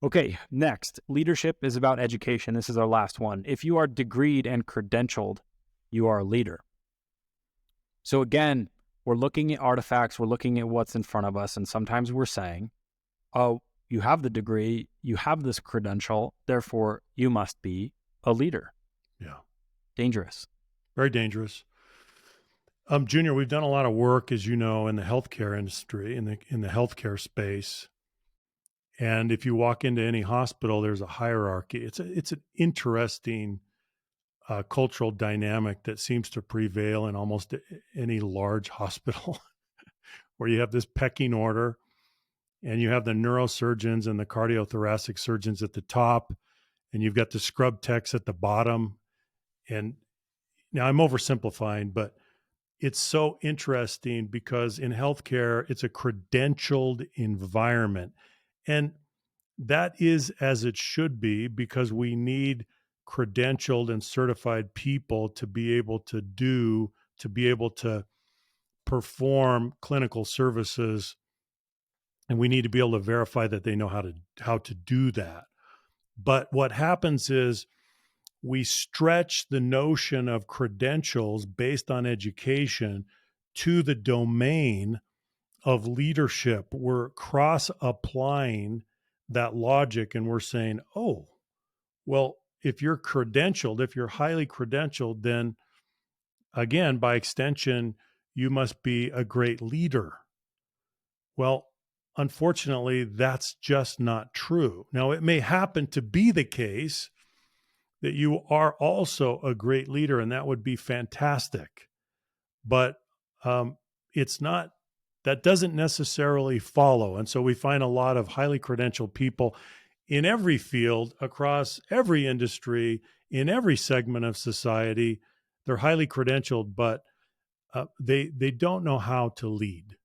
Speaker 1: Okay, next, leadership is about education. This is our last one. If you are degreed and credentialed, you are a leader. So again, we're looking at artifacts, we're looking at what's in front of us, and sometimes we're saying, oh, you have the degree, you have this credential, therefore you must be a leader.
Speaker 2: Yeah.
Speaker 1: Dangerous.
Speaker 2: Very dangerous. Junior, we've done a lot of work, as you know, in the healthcare industry, in the healthcare space. And if you walk into any hospital, there's a hierarchy. It's an interesting cultural dynamic that seems to prevail in almost any large hospital, where you have this pecking order, and you have the neurosurgeons and the cardiothoracic surgeons at the top, and you've got the scrub techs at the bottom. And now I'm oversimplifying, but it's so interesting because in healthcare, it's a credentialed environment. And that is as it should be, because we need credentialed and certified people to be able to perform clinical services. And we need to be able to verify that they know how to do that. But what happens is we stretch the notion of credentials based on education to the domain of leadership. We're cross-applying that logic, and we're saying, oh, well, if you're credentialed, if you're highly credentialed, then again, by extension, you must be a great leader. Well, unfortunately, that's just not true. Now, it may happen to be the case that you are also a great leader, and that would be fantastic. But it's not, that doesn't necessarily follow. And so we find a lot of highly credentialed people in every field, across every industry, in every segment of society. They're highly credentialed, but they don't know how to lead.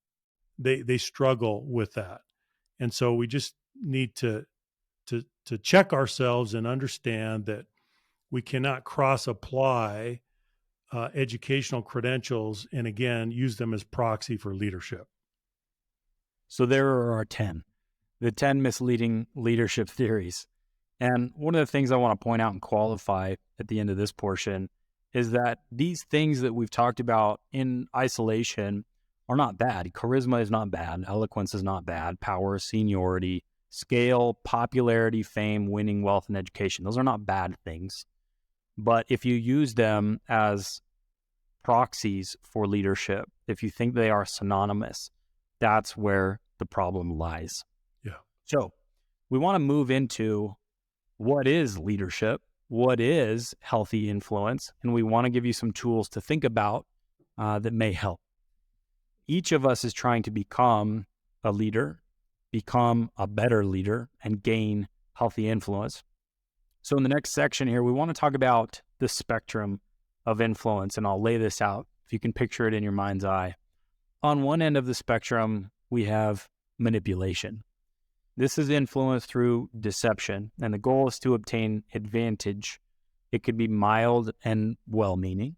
Speaker 2: they struggle with that. And so we just need to check ourselves and understand that we cannot cross apply educational credentials and again use them as proxy for leadership.
Speaker 1: So there are our 10, the 10 misleading leadership theories. And one of the things I want to point out and qualify at the end of this portion is that these things that we've talked about in isolation are not bad. Charisma is not bad. Eloquence is not bad. Power, seniority, scale, popularity, fame, winning, wealth, and education. Those are not bad things. But if you use them as proxies for leadership, if you think they are synonymous, that's where the problem lies.
Speaker 2: Yeah.
Speaker 1: So we want to move into what is leadership, what is healthy influence, and we want to give you some tools to think about that may help. Each of us is trying to become a leader, become a better leader, and gain healthy influence. So in the next section here, we want to talk about the spectrum of influence, and I'll lay this out if you can picture it in your mind's eye. On one end of the spectrum, we have manipulation. This is influence through deception, and the goal is to obtain advantage. It could be mild and well-meaning.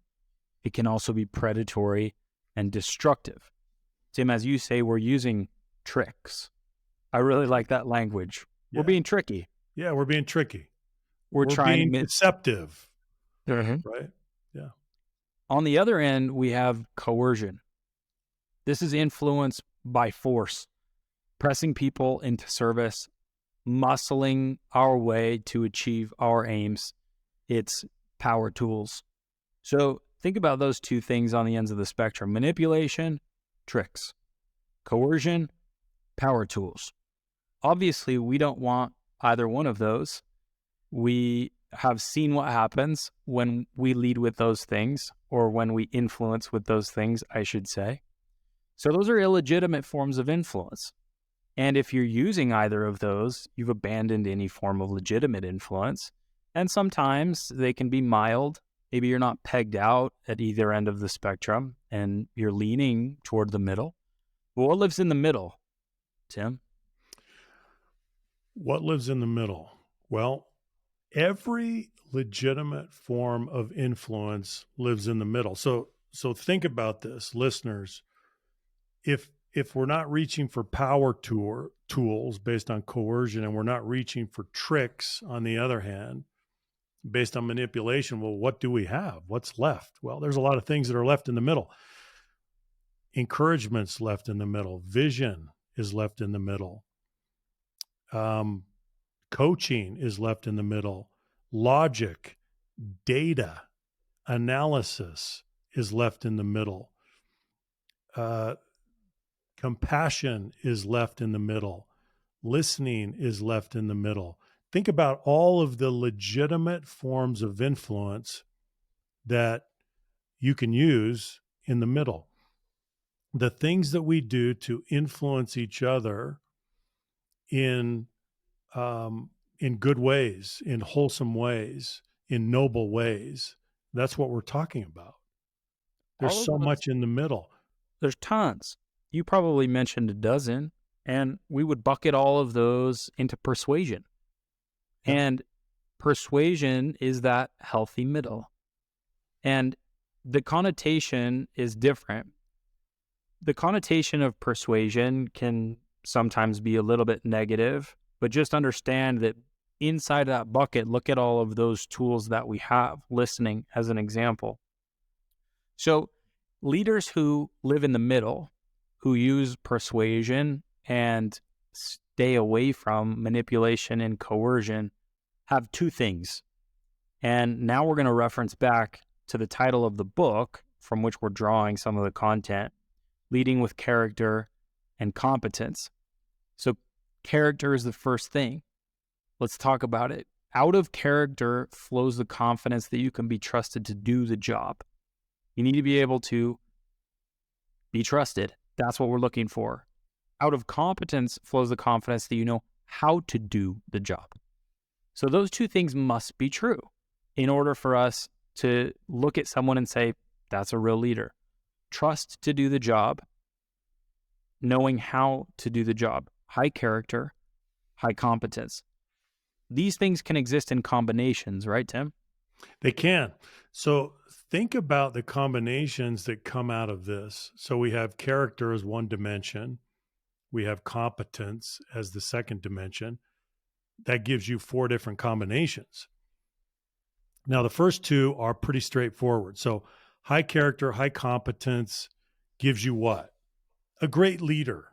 Speaker 1: It can also be predatory and destructive. Tim, as you say, we're using tricks. I really like that language.
Speaker 2: Yeah.
Speaker 1: We're being tricky.
Speaker 2: Yeah, we're being tricky.
Speaker 1: We're trying
Speaker 2: being deceptive.
Speaker 1: Mm-hmm.
Speaker 2: Right? Yeah.
Speaker 1: On the other end, we have coercion. This is influence by force, pressing people into service, muscling our way to achieve our aims. It's power tools. So think about those two things on the ends of the spectrum: manipulation, tricks; coercion, power tools. Obviously, we don't want either one of those. We have seen what happens when we lead with those things, or when we influence with those things, I should say. So those are illegitimate forms of influence. And if you're using either of those, you've abandoned any form of legitimate influence. And sometimes they can be mild. Maybe you're not pegged out at either end of the spectrum and you're leaning toward the middle. But what lives in the middle, Tim?
Speaker 2: What lives in the middle? Well, every legitimate form of influence lives in the middle. So think about this, listeners. If we're not reaching for power tools based on coercion, and we're not reaching for tricks on the other hand, based on manipulation, well, what do we have? What's left? Well, there's a lot of things that are left in the middle. Encouragement's left in the middle. Vision is left in the middle. Coaching is left in the middle. Logic, data, analysis is left in the middle. Compassion is left in the middle. Listening is left in the middle. Think about all of the legitimate forms of influence that you can use in the middle. The things that we do to influence each other in good ways, in wholesome ways, in noble ways, that's what we're talking about. There's so much in the middle.
Speaker 1: There's tons. You probably mentioned a dozen, and we would bucket all of those into persuasion. Yeah. And persuasion is that healthy middle. And the connotation is different. The connotation of persuasion can sometimes be a little bit negative, but just understand that inside that bucket, look at all of those tools that we have, listening as an example. So leaders who live in the middle, who use persuasion and stay away from manipulation and coercion, have two things. And now we're going to reference back to the title of the book from which we're drawing some of the content: Leading with Character and Competence. So character is the first thing. Let's talk about it. Out of character flows the confidence that you can be trusted to do the job. You need to be able to be trusted. That's what we're looking for. Out of competence flows the confidence that you know how to do the job. So those two things must be true in order for us to look at someone and say, that's a real leader. Trust to do the job knowing how to do the job. High character, high competence. These things can exist in combinations, right, Tim?
Speaker 2: They can. So think about the combinations that come out of this. So we have character as one dimension, we have competence as the second dimension. That gives you 4 different combinations. Now, the first 2 are pretty straightforward. So high character, high competence gives you what? A great leader.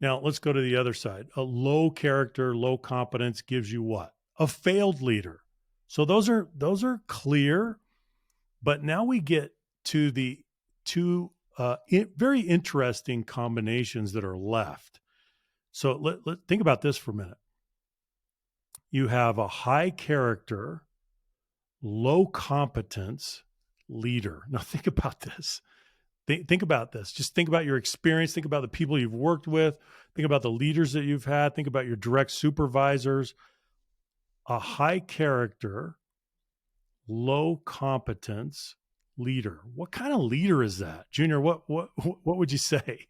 Speaker 2: Now, let's go to the other side. A low character, low competence gives you what? A failed leader. So those are clear, but now we get to the 2 very interesting combinations that are left. So let think about this for a minute. You have a high character, low competence leader. Now think about this. Think about this. Just think about your experience. Think about the people you've worked with. Think about the leaders that you've had. Think about your direct supervisors. A high character, low competence leader. What kind of leader is that, Junior? What would you say?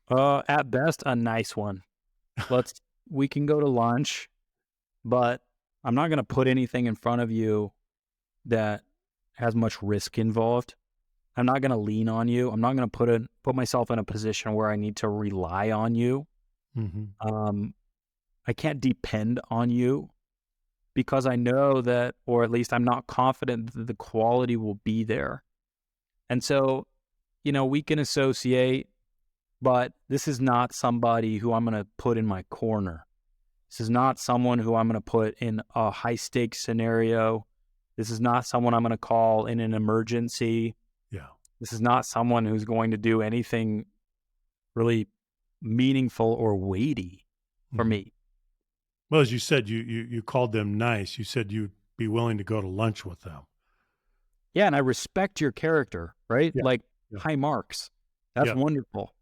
Speaker 1: At best, a nice one. We can go to lunch, but I'm not going to put anything in front of you that has much risk involved. I'm not going to lean on you. I'm not going to put myself in a position where I need to rely on you.
Speaker 2: Mm-hmm.
Speaker 1: I can't depend on you because I know that, or at least I'm not confident that the quality will be there. And so, we can associate, but this is not somebody who I'm going to put in my corner. This is not someone who I'm going to put in a high stakes scenario. This is not someone I'm going to call in an emergency.
Speaker 2: Yeah.
Speaker 1: This is not someone who's going to do anything really meaningful or weighty for
Speaker 2: Mm-hmm.
Speaker 1: me.
Speaker 2: Well, as you said, you called them nice. You said you'd be willing to go to lunch with them.
Speaker 1: Yeah, and I respect your character, right?
Speaker 2: Yeah.
Speaker 1: Like
Speaker 2: Yeah.
Speaker 1: high marks. That's
Speaker 2: Yeah.
Speaker 1: wonderful.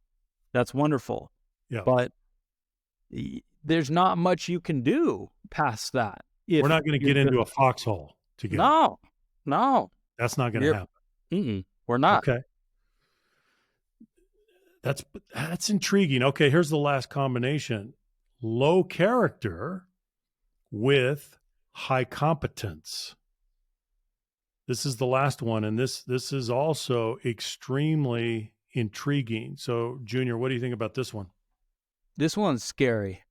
Speaker 1: That's wonderful.
Speaker 2: Yeah.
Speaker 1: But there's not much you can do past that.
Speaker 2: We're
Speaker 1: If
Speaker 2: not going to
Speaker 1: you're
Speaker 2: get into
Speaker 1: just
Speaker 2: a foxhole together.
Speaker 1: no, no,
Speaker 2: That's not going to
Speaker 1: you're,
Speaker 2: happen.
Speaker 1: we're not.
Speaker 2: Okay. That's intriguing. Okay, here's the last combination. Low character with high competence. This is the last one, and this is also extremely intriguing. So, Junior, what do you think about this one?
Speaker 1: This one's scary.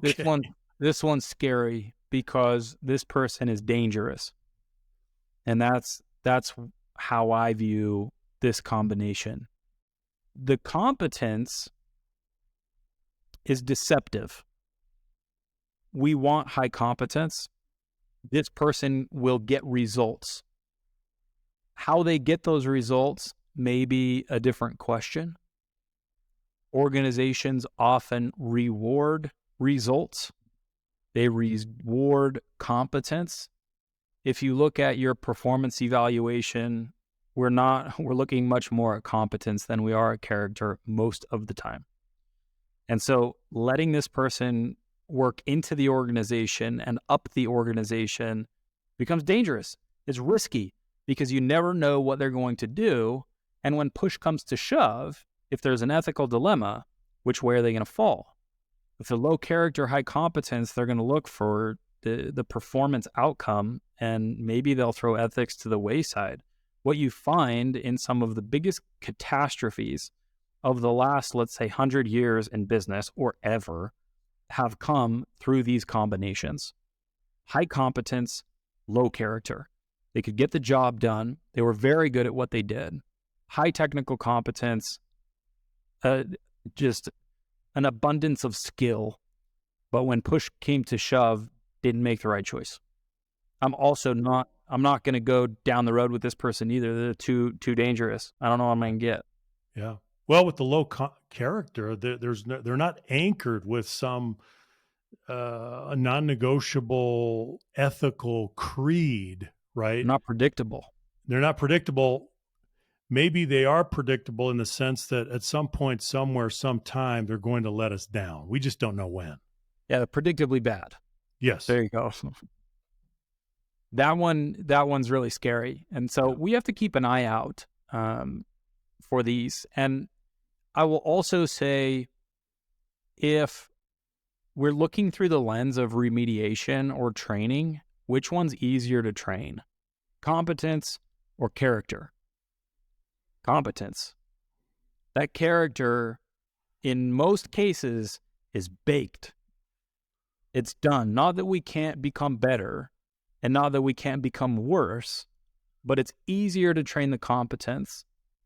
Speaker 1: This
Speaker 2: Okay.
Speaker 1: one, this one's scary because this person is dangerous, and that's how I view this combination. The competence is deceptive. We want high competence. This person will get results. How they get those results may be a different question. Organizations often reward results. They reward competence. If you look at your performance evaluation, we're looking much more at competence than we are at character most of the time. And so letting this person work into the organization and up the organization becomes dangerous. It's risky because you never know what they're going to do. And when push comes to shove, if there's an ethical dilemma, which way are they going to fall? With a low character, high competence, they're going to look for the performance outcome, and maybe they'll throw ethics to the wayside. What you find in some of the biggest catastrophes of the last, let's say, 100 years in business or ever have come through these combinations. High competence, low character. They could get the job done. They were very good at what they did. High technical competence, just an abundance of skill, but when push came to shove, didn't make the right choice. I'm not going to go down the road with this person either. They're too dangerous. I don't know what I'm going to get.
Speaker 2: Yeah. Well, with the low character, they're not anchored with some a non-negotiable ethical creed, right?
Speaker 1: Not predictable.
Speaker 2: They're not predictable. Maybe they are predictable in the sense that at some point, somewhere, sometime, they're going to let us down. We just don't know when.
Speaker 1: Yeah, predictably bad.
Speaker 2: Yes.
Speaker 1: There you go. That one's really scary. And so we have to keep an eye out for these. And I will also say, if we're looking through the lens of remediation or training, which one's easier to train? Competence or character? Competence. That character, in most cases, is baked. It's done. Not that we can't become better and not that we can't become worse, but it's easier to train the competence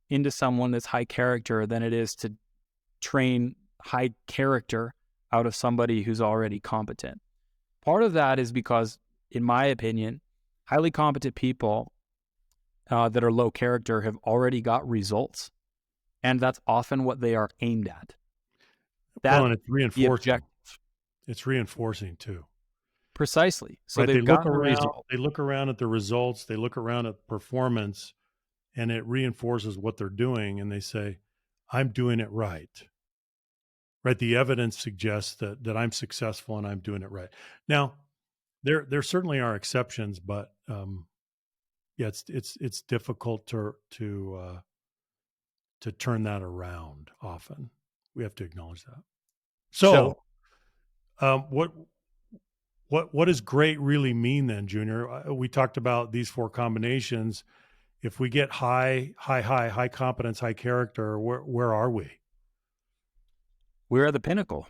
Speaker 1: into someone that's high character than it is to train high character out of somebody who's already competent. Part of that is because, in my opinion, highly competent people that are low character have already got results, and that's often what they are aimed at.
Speaker 2: Well,
Speaker 1: That's
Speaker 2: and it's
Speaker 1: the
Speaker 2: reinforcing.
Speaker 1: objective.
Speaker 2: It's reinforcing too.
Speaker 1: Precisely. So
Speaker 2: Right? They
Speaker 1: they've
Speaker 2: look
Speaker 1: gotten the
Speaker 2: around,
Speaker 1: result.
Speaker 2: they look around at the results, they look around at performance, and it reinforces what they're doing, and they say, I'm doing it right. Right? The evidence suggests that I'm successful and I'm doing it right. Now, there certainly are exceptions, but yeah, it's difficult to turn that around often. We have to acknowledge that.
Speaker 1: So
Speaker 2: So, what does great really mean then, Junior? We talked about these four combinations. If we get high competence, high character, where are we?
Speaker 1: we're at the pinnacle.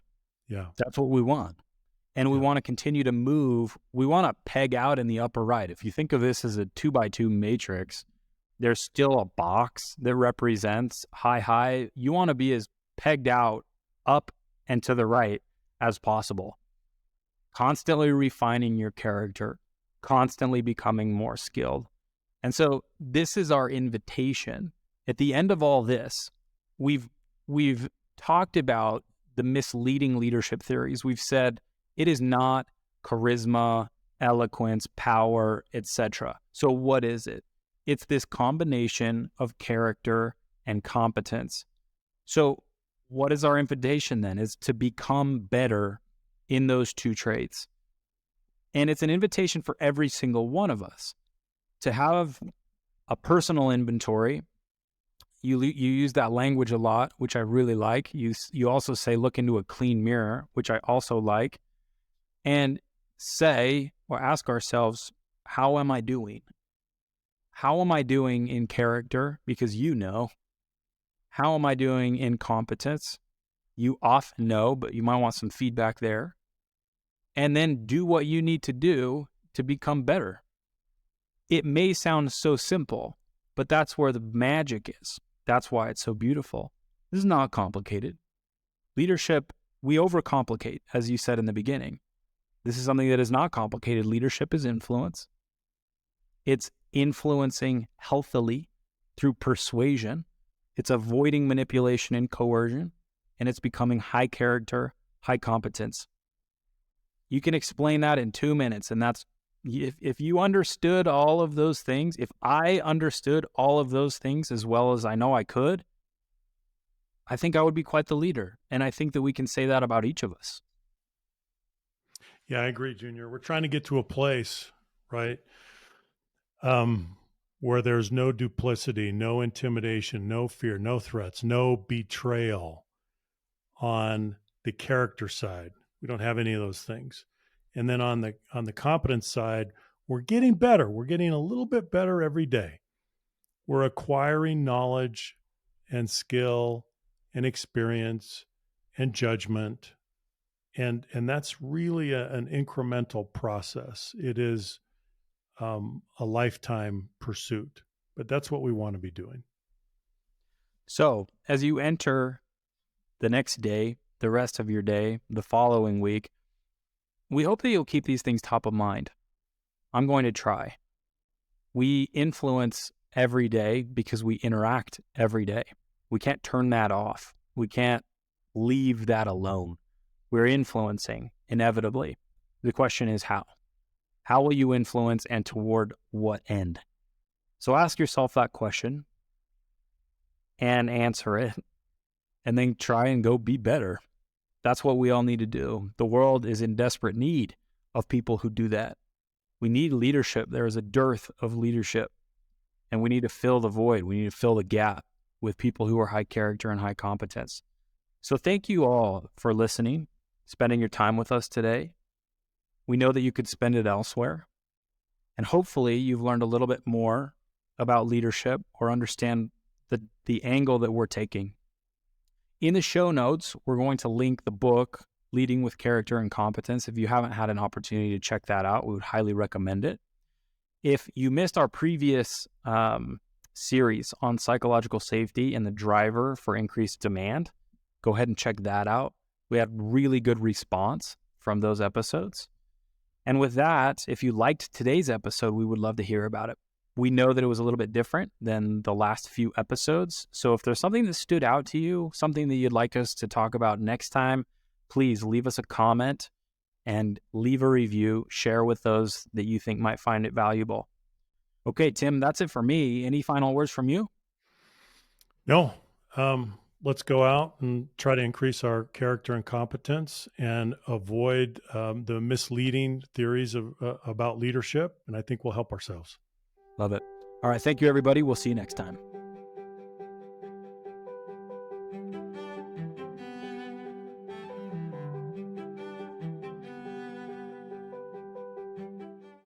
Speaker 2: Yeah,
Speaker 1: That's what we want. And we
Speaker 2: yeah,
Speaker 1: want to continue to move. We want to peg out in the upper right. If you think of this as a 2x2 matrix, there's still a box that represents high. You want to be as pegged out up and to the right as possible. Constantly refining your character, constantly becoming more skilled. And so this is our invitation. At the end of all this, we've talked about the misleading leadership theories. We've said it is not charisma, eloquence, power, etc. So what is it? It's this combination of character and competence. So what is our invitation then? Is to become better in those two traits. And it's an invitation for every single one of us to have a personal inventory. You use that language a lot, which I really like. You also say, look into a clean mirror, which I also like, and say or ask ourselves, how am I doing? How am I doing in character? Because you know. How am I doing in competence? You often know, but you might want some feedback there. And then do what you need to do to become better. It may sound so simple, but that's where the magic is. That's why it's so beautiful. This is not complicated. Leadership, we overcomplicate, as you said in the beginning. This is something that is not complicated. Leadership is influence. It's influencing healthily through persuasion. It's avoiding manipulation and coercion. And it's becoming high character, high competence. You can explain that in 2 minutes, and that's, if you understood all of those things, if I understood all of those things as well as I know I could, I think I would be quite the leader. And I think that we can say that about each of us.
Speaker 2: yeah. I agree, Junior. We're trying to get to a place, right, where there's no duplicity, no intimidation, no fear, no threats, no betrayal on the character side. We don't have any of those things. And then on the competence side, we're getting better. We're getting a little bit better every day. We're acquiring knowledge and skill and experience and judgment. And that's really an incremental process. It is a lifetime pursuit, but that's what we want to be doing.
Speaker 1: So as you enter the next day, the rest of your day, the following week, we hope that you'll keep these things top of mind. I'm going to try. We influence every day because we interact every day. We can't turn that off. We can't leave that alone. We're influencing inevitably. The question is how? How will you influence, and toward what end? So ask yourself that question and answer it, and then try and go be better. That's what we all need to do. The world is in desperate need of people who do that. We need leadership. There is a dearth of leadership, and we need to fill the void. We need to fill the gap. with people who are high character and high competence. So thank you all for listening, spending your time with us today. We know that you could spend it elsewhere. And hopefully you've learned a little bit more about leadership or understand the angle that we're taking. In the show notes, we're going to link the book, Leading with Character and Competence. If you haven't had an opportunity to check that out, we would highly recommend it. If you missed our previous series on psychological safety and the driver for increased demand, go ahead and check that out. We had really good response from those episodes. And with that, if you liked today's episode, we would love to hear about it. We know that it was a little bit different than the last few episodes. So if there's something that stood out to you, something that you'd like us to talk about next time, please leave us a comment and leave a review. Share with those that you think might find it valuable. Okay, Tim, that's it for me. Any final words from you?
Speaker 2: No. Let's go out and try to increase our character and competence and avoid the misleading theories about leadership. And I think we'll help ourselves.
Speaker 1: Love it. All right. Thank you, everybody. We'll see you next time.